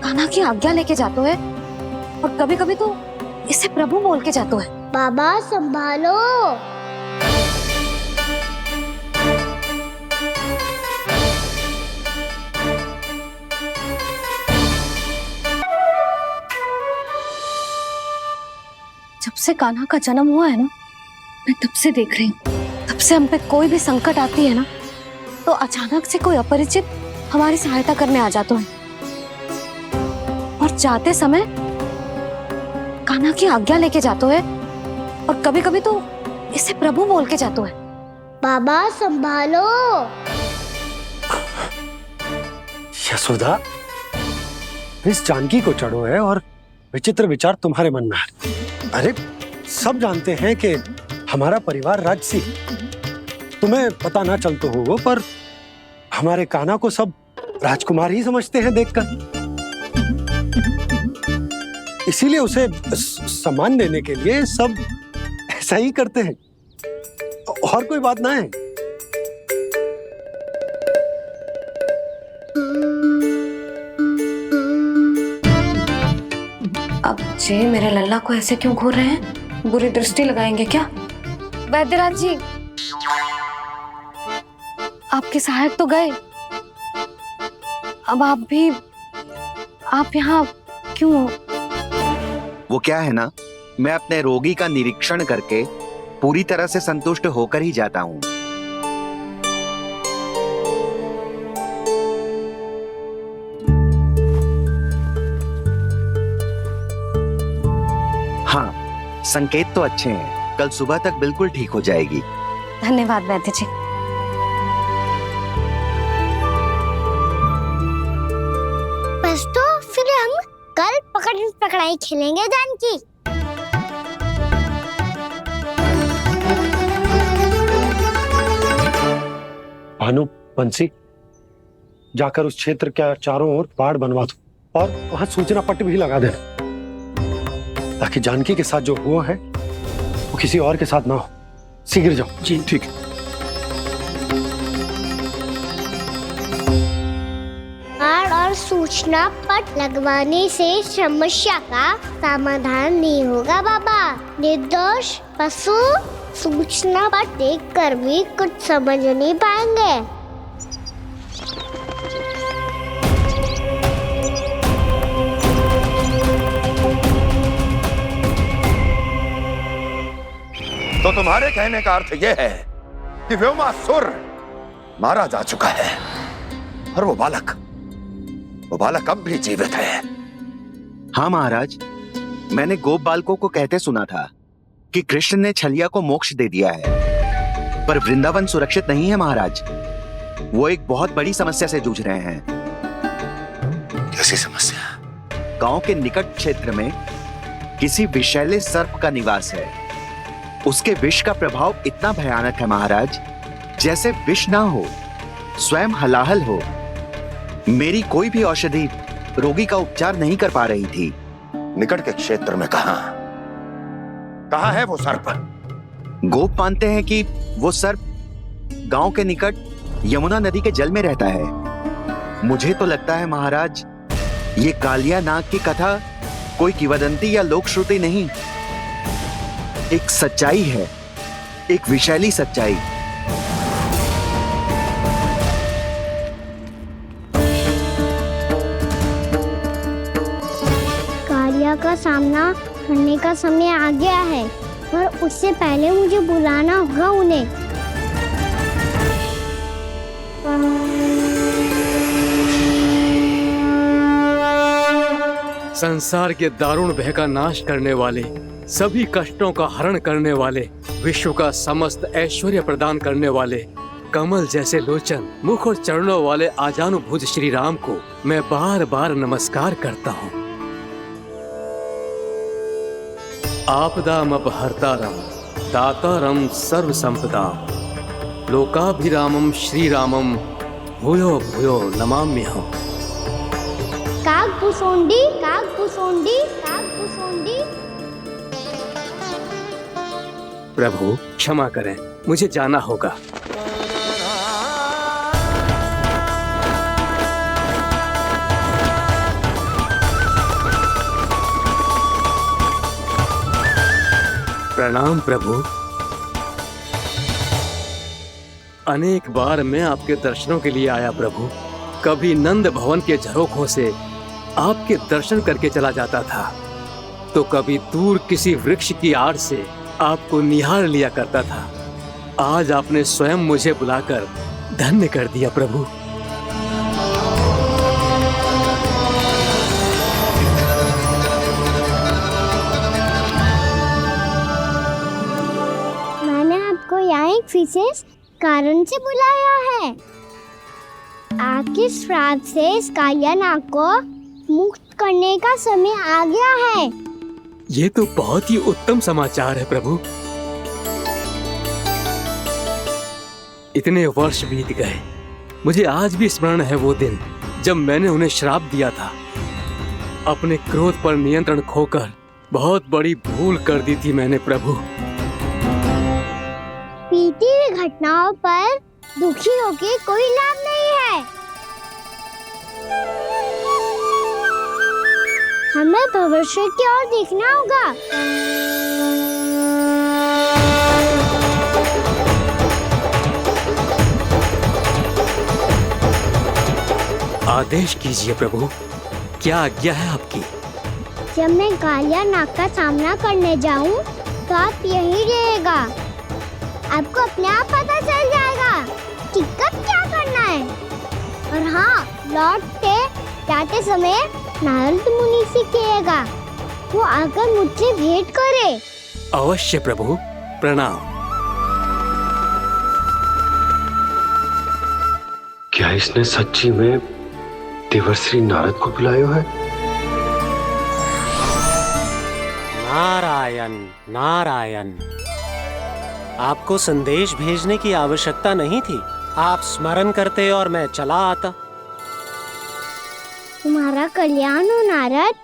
कान्हा की आज्ञा लेके जाते है, और कभी कभी तो इसे प्रभु बोल के जाते है। बाबा संभालो। जब से कान्हा का जन्म हुआ है ना, मैं तब से देख रही हूँ, तब से हम पे कोई भी संकट आती है ना, तो अचानक से कोई अपरिचित हमारी सहायता करने आ जाते हैं, और जाते समय कान्हा की आज्ञा लेके जाते हैं, और कभी कभी तो इसे प्रभु बोल के जाते हैं। बाबा संभालो। यशोदा, इस जानकी को चढ़ो है और विचित्र विचार तुम्हारे मन में है। अरे सब जानते हैं कि हमारा परिवार राजसी है। तुम्हें पता ना चलता होगा पर हमारे कान्हा को सब राजकुमार ही समझते हैं देखकर। इसीलिए उसे सम्मान देने के लिए सब ऐसा ही करते हैं, और कोई बात ना है। अब जे मेरे लल्ला को ऐसे क्यों घूर रहे हैं? बुरी दृष्टि लगाएंगे क्या? वैद्यराज जी, आपके सहायक तो गए, अब आप यहाँ क्यों? वो क्या है ना, मैं अपने रोगी का निरीक्षण करके पूरी तरह से संतुष्ट होकर ही जाता हूँ। हाँ, संकेत तो अच्छे हैं, कल सुबह तक बिल्कुल ठीक हो जाएगी। धन्यवाद वैद्य जी। बस तो फिर हम कल पकड़ पकड़ाई खेलेंगे जानकी। भानु, बंसी, जाकर उस क्षेत्र के चारों ओर बाड़ बनवा दो और वहां सूचना पट्ट भी लगा देना, ताकि जानकी के साथ जो हुआ है वो किसी और के साथ ना हो। शीघ्र जाओ। जी ठीक है। बाड़ और सूचना पट लगवाने से समस्या का समाधान नहीं होगा बाबा। निर्दोष पशु सूचना पट देखकर भी कुछ समझ नहीं पाएंगे। तो तुम्हारे कहने का अर्थ यह है कि व्योमासुर मारा जा चुका है और वो बालक अब भी जीवित है। हाँ महाराज, मैंने गोप बालकों को कहते सुना था कि कृष्ण ने छलिया को मोक्ष दे दिया है, पर वृंदावन सुरक्षित नहीं है महाराज। वो एक बहुत बड़ी समस्या से जूझ रहे हैं। कैसी समस्या? गांव के निकट क्षेत्र में किसी विषैले सर्प का निवास है। उसके विष का प्रभाव इतना भयानक है महाराज, जैसे विष ना हो, स्वयं हलाहल हो। मेरी कोई भी औषधि रोगी का उपचार नहीं कर पा रही थी। निकट के क्षेत्र में कहां है वो सर्प? गोप मानते हैं कि वो सर्प गांव के निकट यमुना नदी के जल में रहता है। मुझे तो लगता है महाराज, ये कालिया नाग की कथा कोई किंवदंती या लोक श्रुति नहीं, एक सच्चाई है, एक विषैली सच्चाई। कालिया का सामना करने का समय आ गया है, पर उससे पहले मुझे बुलाना होगा उन्हें। संसार के दारुण भय का नाश करने वाले, सभी कष्टों का हरण करने वाले, विश्व का समस्त ऐश्वर्य प्रदान करने वाले, कमल जैसे लोचन, मुख और चरणों वाले आजानुभुज श्री राम को मैं बार बार नमस्कार करता हूँ। आपदामपहर्तारं दातारं सर्व संपदाम लोकाभिरामं श्री रामं भूयो भूयो नमाम्यहम्। कागभूसुंडी कागभूसुंडी कागभूसुंडी। प्रभु क्षमा करें, मुझे जाना होगा। प्रणाम प्रभु। अनेक बार मैं आपके दर्शनों के लिए आया प्रभु। कभी नंद भवन के झरोखों से आपके दर्शन करके चला जाता था, तो कभी दूर किसी वृक्ष की आड़ से आपको निहार लिया करता था। आज आपने स्वयं मुझे बुलाकर धन्य कर दिया प्रभु। मैंने आपको यहाँ एक विशेष कारण से बुलाया है। आपके श्राप से इस कालिया नाग को मुक्त करने का समय आ गया है। ये तो बहुत ही उत्तम समाचार है प्रभु। इतने वर्ष बीत गए, मुझे आज भी स्मरण है वो दिन जब मैंने उन्हें श्राप दिया था। अपने क्रोध पर नियंत्रण खोकर बहुत बड़ी भूल कर दी थी मैंने प्रभु। बीती हुई घटनाओं पर दुखी होके कोई लाभ नहीं है। हमें भविष्य की ओर देखना होगा। आदेश कीजिए प्रभु, क्या आज्ञा है आपकी? जब मैं कालिया नाग का सामना करने जाऊं, तो आप यहीं रहिएगा। आपको अपने आप पता चल जाएगा कि कब क्या करना है। और हाँ, लौटते जाते समय नारद मुनि से कहिएगा, वो आकर मुझसे भेंट करे। अवश्य प्रभु, प्रणाम। क्या इसने सच्ची में देवर्षि नारद को बुलाया है? नारायण नारायण, आपको संदेश भेजने की आवश्यकता नहीं थी। आप स्मरण करते और मैं चला आता। तुम्हारा कल्याण हो नारद।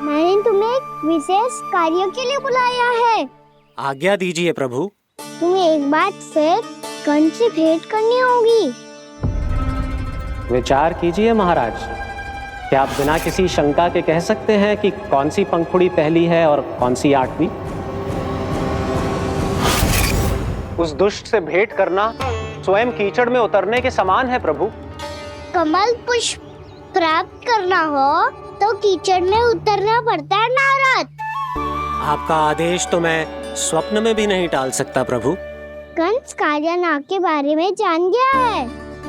मैंने तुम्हें एक विशेष कार्य के लिए बुलाया है। आज्ञा दीजिए प्रभु। तुम्हें एक बार फिर कंस से भेंट करनी होगी। विचार कीजिए महाराज, क्या आप बिना किसी शंका के कह सकते हैं कि कौन सी पंखुड़ी पहली है और कौन सी आठवीं? उस दुष्ट से भेंट करना स्वयं कीचड़ में उतरने के समान है प्रभु। कमल पुष्प प्राप्त करना हो तो कीचड़ में उतरना पड़ता है नारद। आपका आदेश तो मैं स्वप्न में भी नहीं टाल सकता प्रभु। कंस कालिया नाग के बारे में जान गया है,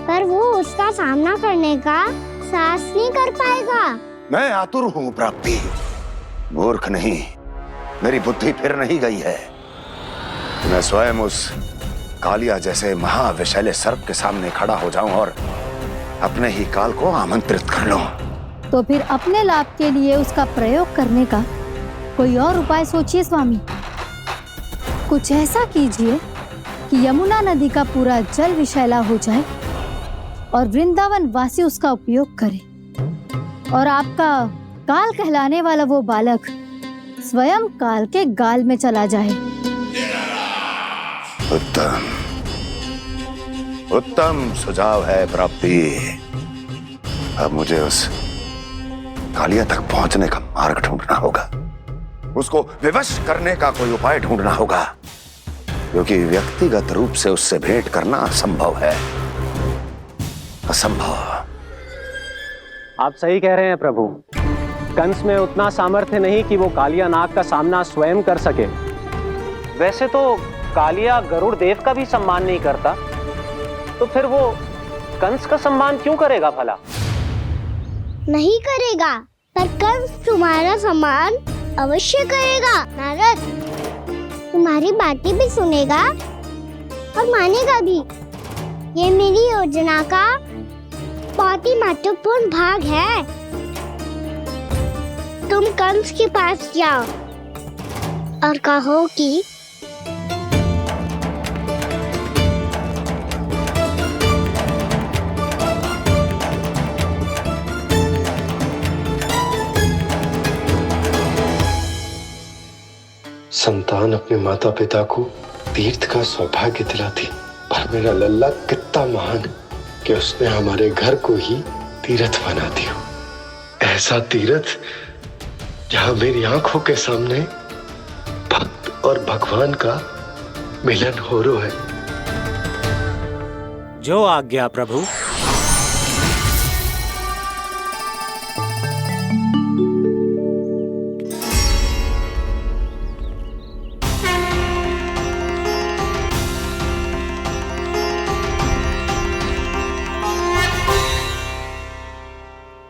पर वो उसका सामना करने का साहस नहीं कर पाएगा। मैं आतुर हूँ प्राप्ति, मूर्ख नहीं। मेरी बुद्धि फिर नहीं गई है। मैं स्वयं उस कालिया जैसे महाविषैले सर्प के सामने खड़ा हो जाऊं और अपने ही काल को आमंत्रित कर लूं। तो फिर अपने लाभ के लिए उसका प्रयोग करने का कोई और उपाय सोचिए स्वामी। कुछ ऐसा कीजिए कि यमुना नदी का पूरा जल विषैला हो जाए और वृंदावन वासी उसका उपयोग करे, और आपका काल कहलाने वाला वो बालक स्वयं काल के गाल में चला जाए। उत्तम उत्तम सुझाव है प्राप्ति। अब मुझे उस कालिया तक पहुंचने का मार्ग ढूंढना होगा। उसको विवश करने का कोई उपाय ढूंढना होगा, क्योंकि व्यक्तिगत रूप से उससे भेंट करना असंभव है। असंभव। आप सही कह रहे हैं प्रभु। कंस में उतना सामर्थ्य नहीं कि वो कालिया नाग का सामना स्वयं कर सके। वैसे तो कालिया गरुड़ देव का भी सम्मान नहीं करता, तो फिर वो कंस का सम्मान क्यों करेगा भला? नहीं करेगा, पर कंस तुम्हारा सम्मान अवश्य करेगा नारद। तुम्हारी बातें भी सुनेगा और मानेगा भी। ये मेरी योजना का बहुत ही महत्वपूर्ण भाग है। तुम कंस के पास जाओ और कहो कि संतान अपने माता पिता को तीर्थ का सौभाग्य दिलाती, पर मेरा लल्ला कितना महान कि उसने हमारे घर को ही तीर्थ बना दिया। ऐसा तीर्थ जहां मेरी आंखों के सामने भक्त और भगवान का मिलन हो रहा है। जो आज्ञा प्रभु।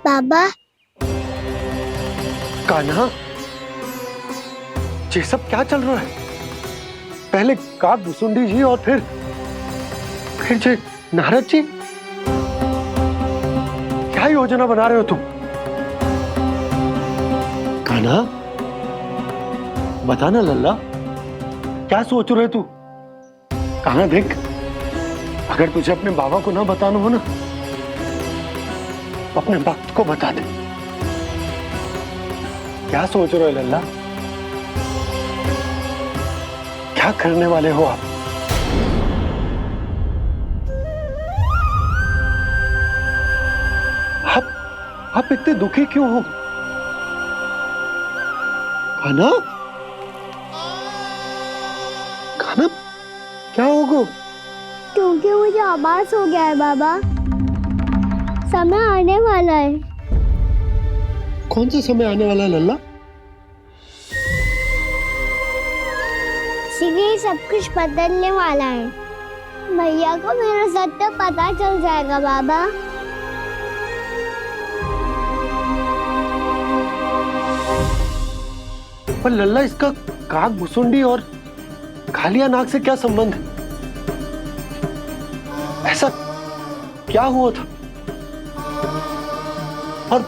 बाबा। कान्हा, ये सब क्या चल रहा है? पहले काक भुसुंडी जी और फिर ये नारद जी, क्या योजना बना रहे हो तुम? कान्हा, बताना लल्ला, क्या सोच रहे तू? कान्हा देख, अगर तुझे अपने बाबा को ना बताना हो ना, तो अपने भक्त को बता दे। क्या सोच रहे हो लल्ला? क्या करने वाले हो आप? आप इतने दुखी क्यों हो? कान्हा, कान्हा, क्या होगा? क्योंकि मुझे आभास हो गया है बाबा, समय आने वाला है। कौन सा समय आने वाला है लल्ला? शीघ्र ही सब कुछ बदलने वाला है। भैया को मेरा सत्य पता चल जाएगा बाबा। पर लल्ला, इसका काग भुसुंडी और कालिया नाग से क्या संबंध है? ऐसा क्या हुआ था और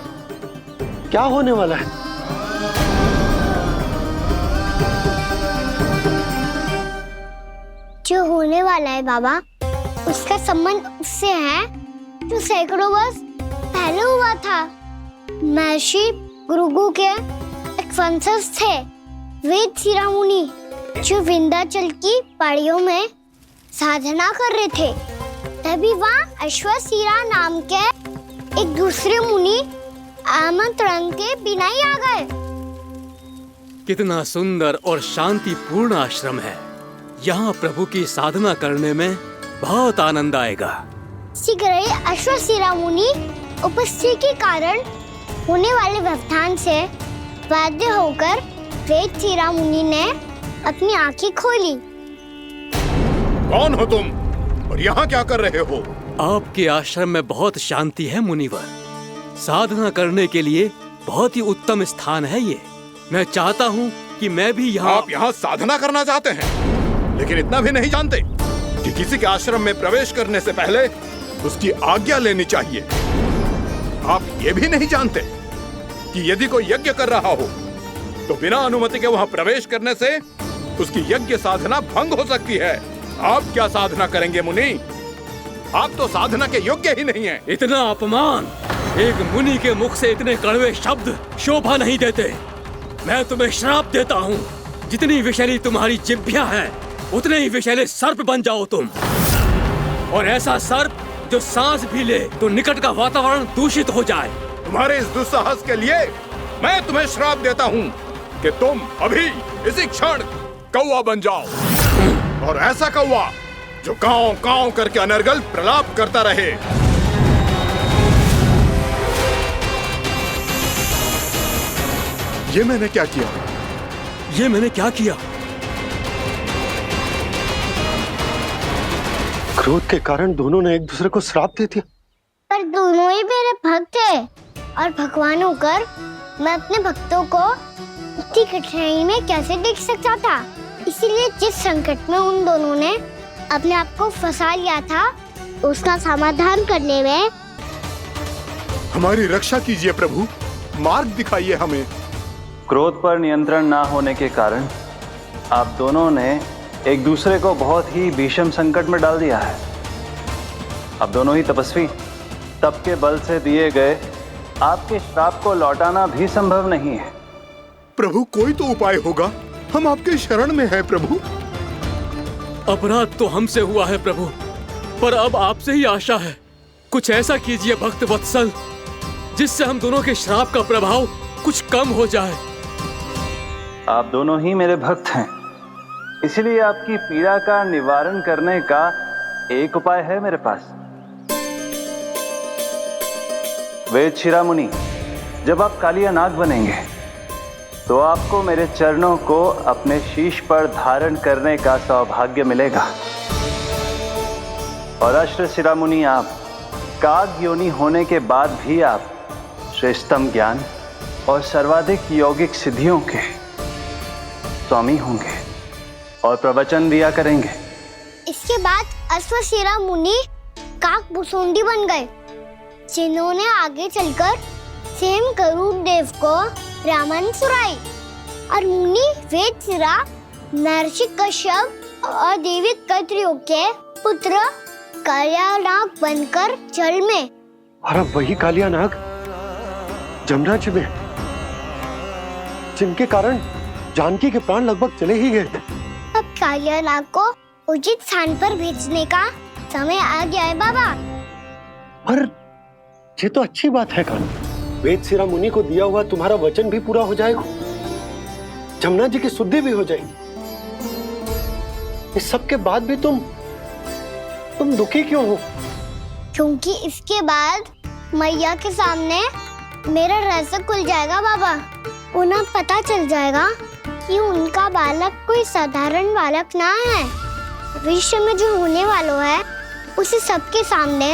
क्या होने वाला है? जो होने वाला है बाबा, उसका संबंध उससे है जो सैकड़ों वर्ष पहले हुआ था। महर्षि भृगु के एक वंशज थे वेद शिरा मुनि, जो विंध्याचल की पहाड़ियों में साधना कर रहे थे। तभी वहाँ अश्वशिरा नाम के एक दूसरे मुनि आमंत्रण के बिना ही आ गए। कितना सुंदर और शांतिपूर्ण आश्रम है। यहाँ प्रभु की साधना करने में बहुत आनंद आएगा। शीघ्र ही अश्वशिरा मुनि उपस्थिति के कारण होने वाले व्यवधान से बाध्य होकर वेद शिरा मुनि ने अपनी आंखें खोली। कौन हो तुम और यहाँ क्या कर रहे हो? आपके आश्रम में बहुत शांति है मुनिवर। साधना करने के लिए बहुत ही उत्तम स्थान है ये। मैं चाहता हूँ कि मैं भी यहाँ। आप यहाँ साधना करना चाहते हैं, लेकिन इतना भी नहीं जानते कि किसी के आश्रम में प्रवेश करने से पहले उसकी आज्ञा लेनी चाहिए। आप ये भी नहीं जानते कि यदि कोई यज्ञ कर रहा हो तो बिना अनुमति के वहाँ प्रवेश करने से उसकी यज्ञ साधना भंग हो सकती है। आप क्या साधना करेंगे मुनि? आप तो साधना के योग्य ही नहीं हैं। इतना अपमान! एक मुनि के मुख से इतने कड़वे शब्द शोभा नहीं देते। मैं तुम्हें श्राप देता हूँ, जितनी विषैली तुम्हारी जिह्वा है उतने ही विषैले सर्प बन जाओ तुम। और ऐसा सर्प जो सांस भी ले तो निकट का वातावरण दूषित हो जाए। तुम्हारे इस दुस्साहस के लिए मैं तुम्हें श्राप देता हूँ कि तुम अभी इसी क्षण कौवा बन जाओ, और ऐसा कौवा जो कांव कांव करके अनर्गल प्रलाप करता रहे। ये मैंने क्या किया? ये मैंने क्या किया? क्रोध के कारण दोनों ने एक दूसरे को श्राप दे दिया। पर दोनों ही मेरे भक्त थे, और भगवान होकर मैं अपने भक्तों को इतनी कठिनाई में कैसे देख सकता था। इसीलिए जिस संकट में उन दोनों ने अपने आप को फंसा लिया था, उसका समाधान करने में हमारी रक्षा कीजिए प्रभु, मार्ग दिखाइए हमें। क्रोध पर नियंत्रण ना होने के कारण आप दोनों ने एक दूसरे को बहुत ही भीषण संकट में डाल दिया है। अब दोनों ही तपस्वी, तप के बल से दिए गए आपके श्राप को लौटाना भी संभव नहीं है। प्रभु कोई तो उपाय होगा, हम आपके शरण में हैं प्रभु। अपराध तो हमसे हुआ है प्रभु, पर अब आपसे ही आशा है। कुछ ऐसा कीजिए भक्त वत्सल, जिससे हम दोनों के श्राप का प्रभाव कुछ कम हो जाए। आप दोनों ही मेरे भक्त हैं, इसलिए आपकी पीड़ा का निवारण करने का एक उपाय है मेरे पास। वेद शिरा मुनि, जब आप कालिया नाग बनेंगे तो आपको मेरे चरणों को अपने शीश पर धारण करने का सौभाग्य मिलेगा। और अश्व शिरा मुनि, आप काग योनि होने के बाद भी आप श्रेष्ठतम ज्ञान और सर्वाधिक यौगिक सिद्धियों के स्वामी होंगे और प्रवचन दिया करेंगे। इसके बाद अश्वशिरा मुनि काक भुसुंडी बन गए, जिन्होंने आगे चलकर सेम करूर देव को रामायण सुनाई और मुनि वेदसिरा, महर्षि कश्यप और देवी कत्रियों के पुत्र कालियानाग बनकर जल में। और अब वही कालियानाग जमुना जी में, जिनके कारण जानकी के प्राण लगभग चले ही गए थे। अब कालियानाग को उचित स्थान पर भेजने का समय आ गया है बाबा। पर ये तो अच्छी बात है कान्हा, वेदसिरा मुनि को दिया हुआ तुम्हारा वचन भी पूरा हो जाएगा, जमुना जी की शुद्धि भी हो जाएगी। इस सब के बाद भी तुम दुखी क्यों हो? क्योंकि इसके बाद मैया के सामने मेरा रहस्य खुल जाएगा बाबा। उन्हें पता चल जाएगा कि उनका बालक कोई साधारण बालक ना है। भविष्य में जो होने वाला है उसे सबके सामने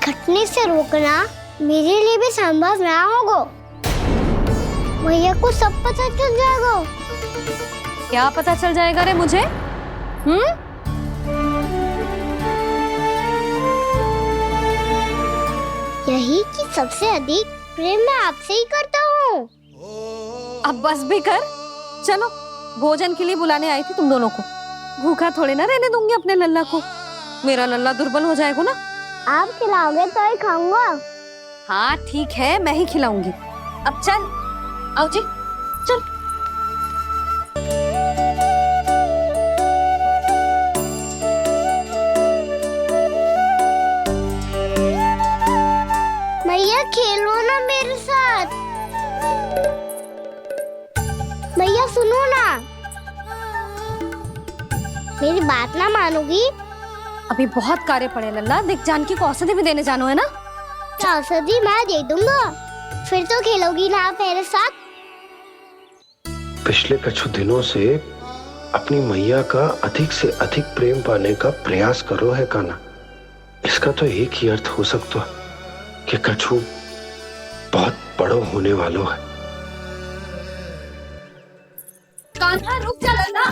घटने से रोकना मेरे लिए भी संभव ना होगा। मैया को सब पता चल जाएगा। क्या पता चल जाएगा रे मुझे? यही कि सबसे अधिक प्रेम मैं आपसे ही करता हूँ। अब बस भी कर, चलो भोजन के लिए बुलाने आई थी तुम दोनों को। भूखा थोड़े ना रहने दूंगी अपने लल्ला को, मेरा लल्ला दुर्बल हो जाएगा ना। आप खिलाओगे तो ही खाऊंगा। हाँ ठीक है, मैं ही खिलाऊंगी। अब चल, आओ जी चल। मैया खेलो ना मेरे साथ। मैया सुनो ना, मेरी बात ना मानोगी? अभी बहुत कार्य पड़े लल्ला, देख जानकी को औषधि भी देने जानो है ना। औषधि मैं दे दूंगा, फिर तो खेलोगी ना आप मेरे साथ। पिछले कुछ दिनों से अपनी मैया का अधिक से अधिक प्रेम पाने का प्रयास करो है कान्हा। इसका तो एक ही अर्थ हो सकता कि कछु बहुत बड़ो होने वालों है। कान्हा रुक जा लल्ला।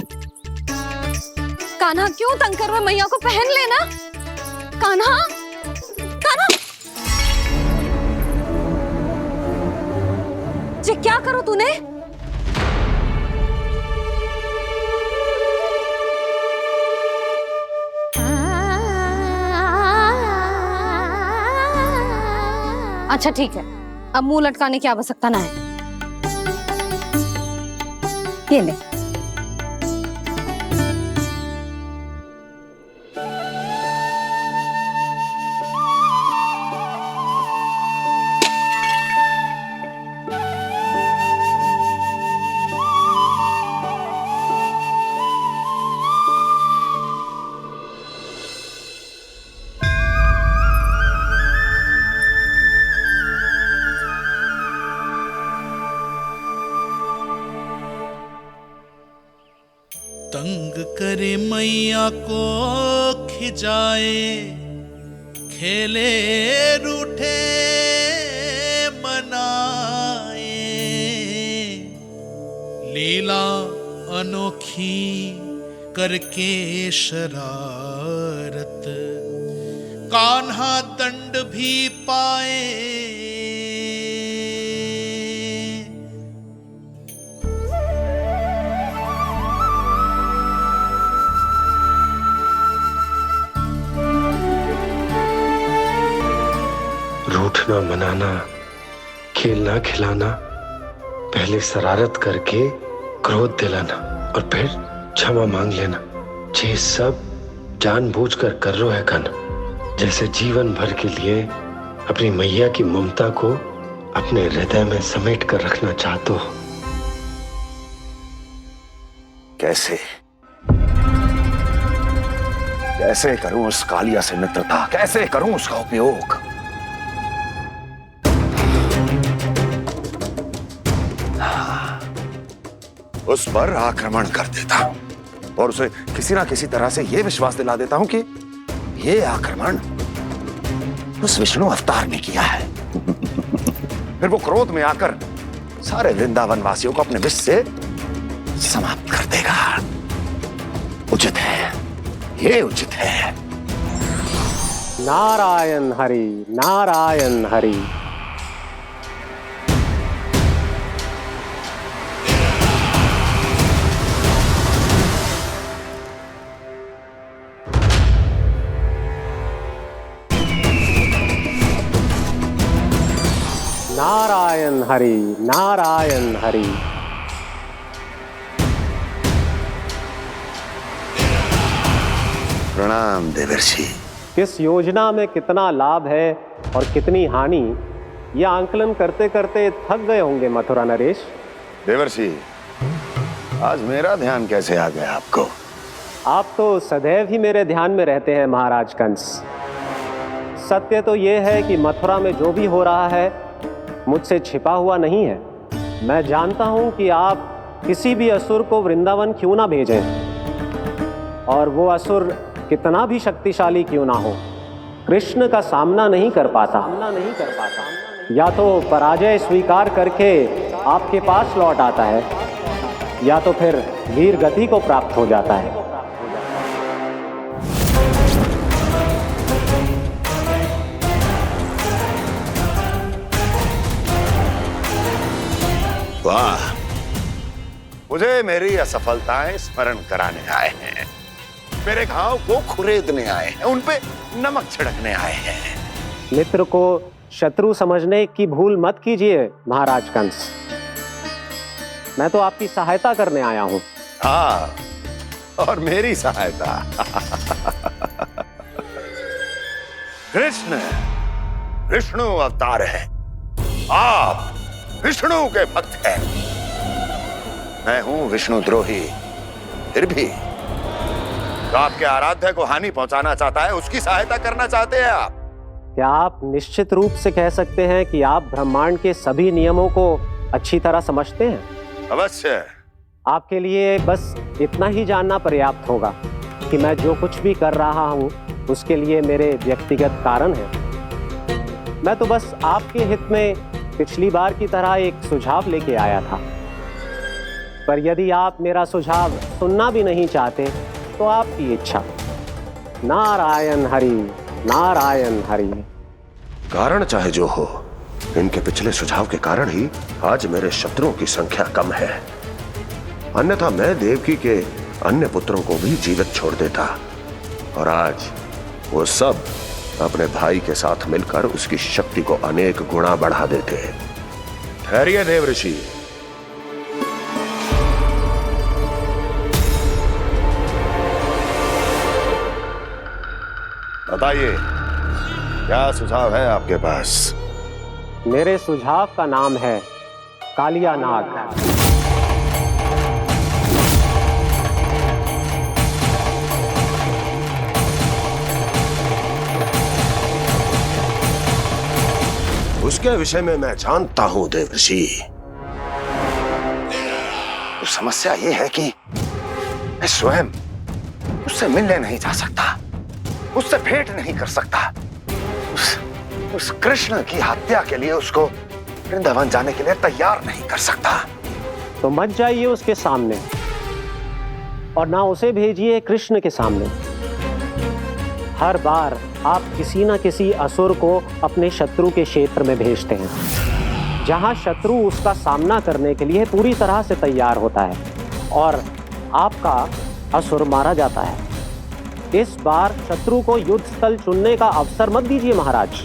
कान्हा क्यों तंग कर रहा है? मैया को पहन लेना। कान्हा, कान्हा, ये क्या करो तूने? अच्छा ठीक है, अब मुंह लटकाने की आवश्यकता ना है। ये ले। तंग करे मैया को खिजाए, खेले रूठे मनाए, लीला अनोखी करके शरारत, कान्हा दंड भी पाए। रूठना मनाना, खेलना खिलाना, पहले शरारत करके क्रोध दिलाना और फिर क्षमा मांग लेना, ये सब जानबूझकर कर रहे है कान्हा। जैसे जीवन भर के लिए अपनी मैया की ममता को अपने हृदय में समेट कर रखना चाहते हो। कैसे कैसे करूं उस कालिया से मित्रता, कैसे करूं उसका उपयोग? उस पर आक्रमण कर देता हूं और उसे किसी ना किसी तरह से यह विश्वास दिला देता हूं कि यह आक्रमण उस विष्णु अवतार ने किया है। फिर वो क्रोध में आकर सारे वृंदावन वासियों को अपने विष से समाप्त कर देगा। उचित है, ये उचित है। नारायण हरि, नारायण हरि। नारायण हरि, नारायण हरि। प्रणाम देवर्षि। किस योजना में कितना लाभ है और कितनी हानि, यह आंकलन करते करते थक गए होंगे मथुरा नरेश। देवर्षि, आज मेरा ध्यान कैसे आ गया आपको? आप तो सदैव ही मेरे ध्यान में रहते हैं महाराज कंस। सत्य तो यह है कि मथुरा में जो भी हो रहा है मुझसे छिपा हुआ नहीं है। मैं जानता हूं कि आप किसी भी असुर को वृंदावन क्यों ना भेजें, और वो असुर कितना भी शक्तिशाली क्यों ना हो, कृष्ण का सामना नहीं कर पाता। या तो पराजय स्वीकार करके आपके पास लौट आता है, या तो फिर वीर गति को प्राप्त हो जाता है। वाह, मुझे मेरी असफलताएं स्मरण कराने आए हैं, मेरे घाव को खुरेदने आए हैं, उन पे नमक छिड़कने आए हैं। मित्र को शत्रु समझने की भूल मत कीजिए महाराज कंस। मैं तो आपकी सहायता करने आया हूं। हाँ, और मेरी सहायता। कृष्ण विष्णु अवतार है, आप विष्णु के भक्त हैं। मैं हूं विष्णु द्रोही, फिर भी तो आपके आराध्य को हानि पहुंचाना चाहता है, उसकी सहायता करना चाहते हैं आप। क्या आप निश्चित रूप से कह सकते हैं कि आप ब्रह्मांड के सभी नियमों को अच्छी तरह समझते हैं? अवश्य। आपके लिए बस इतना ही जानना पर्याप्त होगा कि मैं जो कुछ भी कर रहा हूं उसके लिए मेरे व्यक्तिगत कारण हैं। मैं तो बस आपके हित में पिछली बार की तरह एक सुझाव लेके आया था, पर यदि आप मेरा सुझाव सुनना भी नहीं चाहते तो आपकी इच्छा। नारायण हरि, नारायण हरि। कारण चाहे जो हो, इनके पिछले सुझाव के कारण ही आज मेरे शत्रुओं की संख्या कम है। अन्यथा मैं देवकी के अन्य पुत्रों को भी जीवित छोड़ देता, और आज वो सब अपने भाई के साथ मिलकर उसकी शक्ति को अनेक गुना बढ़ा देते। ठहरिए देवऋषि, बताइए क्या सुझाव है आपके पास? मेरे सुझाव का नाम है कालिया नाग। उसके विषय में मैं जानता हूं देवर्षि। तो समस्या यह है कि मैं स्वयं उससे मिलने नहीं जा सकता, उससे भेंट नहीं कर सकता। उस कृष्ण की हत्या के लिए उसको वृंदावन जाने के लिए तैयार नहीं कर सकता। तो मत जाइए उसके सामने, और ना उसे भेजिए कृष्ण के सामने। हर बार आप किसी ना किसी असुर को अपने शत्रु के क्षेत्र में भेजते हैं, जहां शत्रु उसका सामना करने के लिए पूरी तरह से तैयार होता है और आपका असुर मारा जाता है। इस बार शत्रु को युद्ध स्थल चुनने का अवसर मत दीजिए महाराज।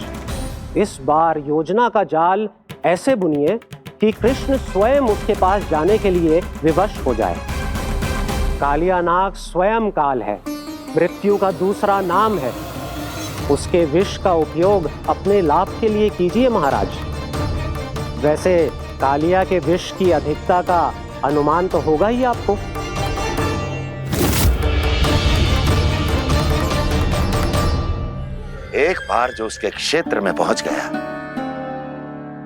इस बार योजना का जाल ऐसे बुनिए कि कृष्ण स्वयं उसके पास जाने के लिए विवश हो जाए। कालिया नाग स्वयं काल है, मृत्यु का दूसरा नाम है। उसके विष का उपयोग अपने लाभ के लिए कीजिए महाराज। वैसे कालिया के विष की अधिकता का अनुमान तो होगा ही आपको। एक बार जो उसके क्षेत्र में पहुंच गया,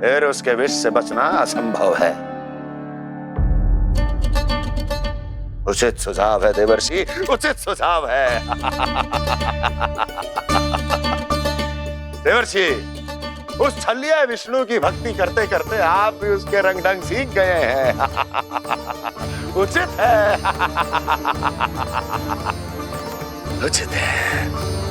फिर उसके विष से बचना असंभव है। उचित सुझाव है देवर्षि, उचित सुझाव है। देवर्षि, उस छलिया विष्णु की भक्ति करते करते आप भी उसके रंग ढंग सीख गए हैं। उचित है, उचित है।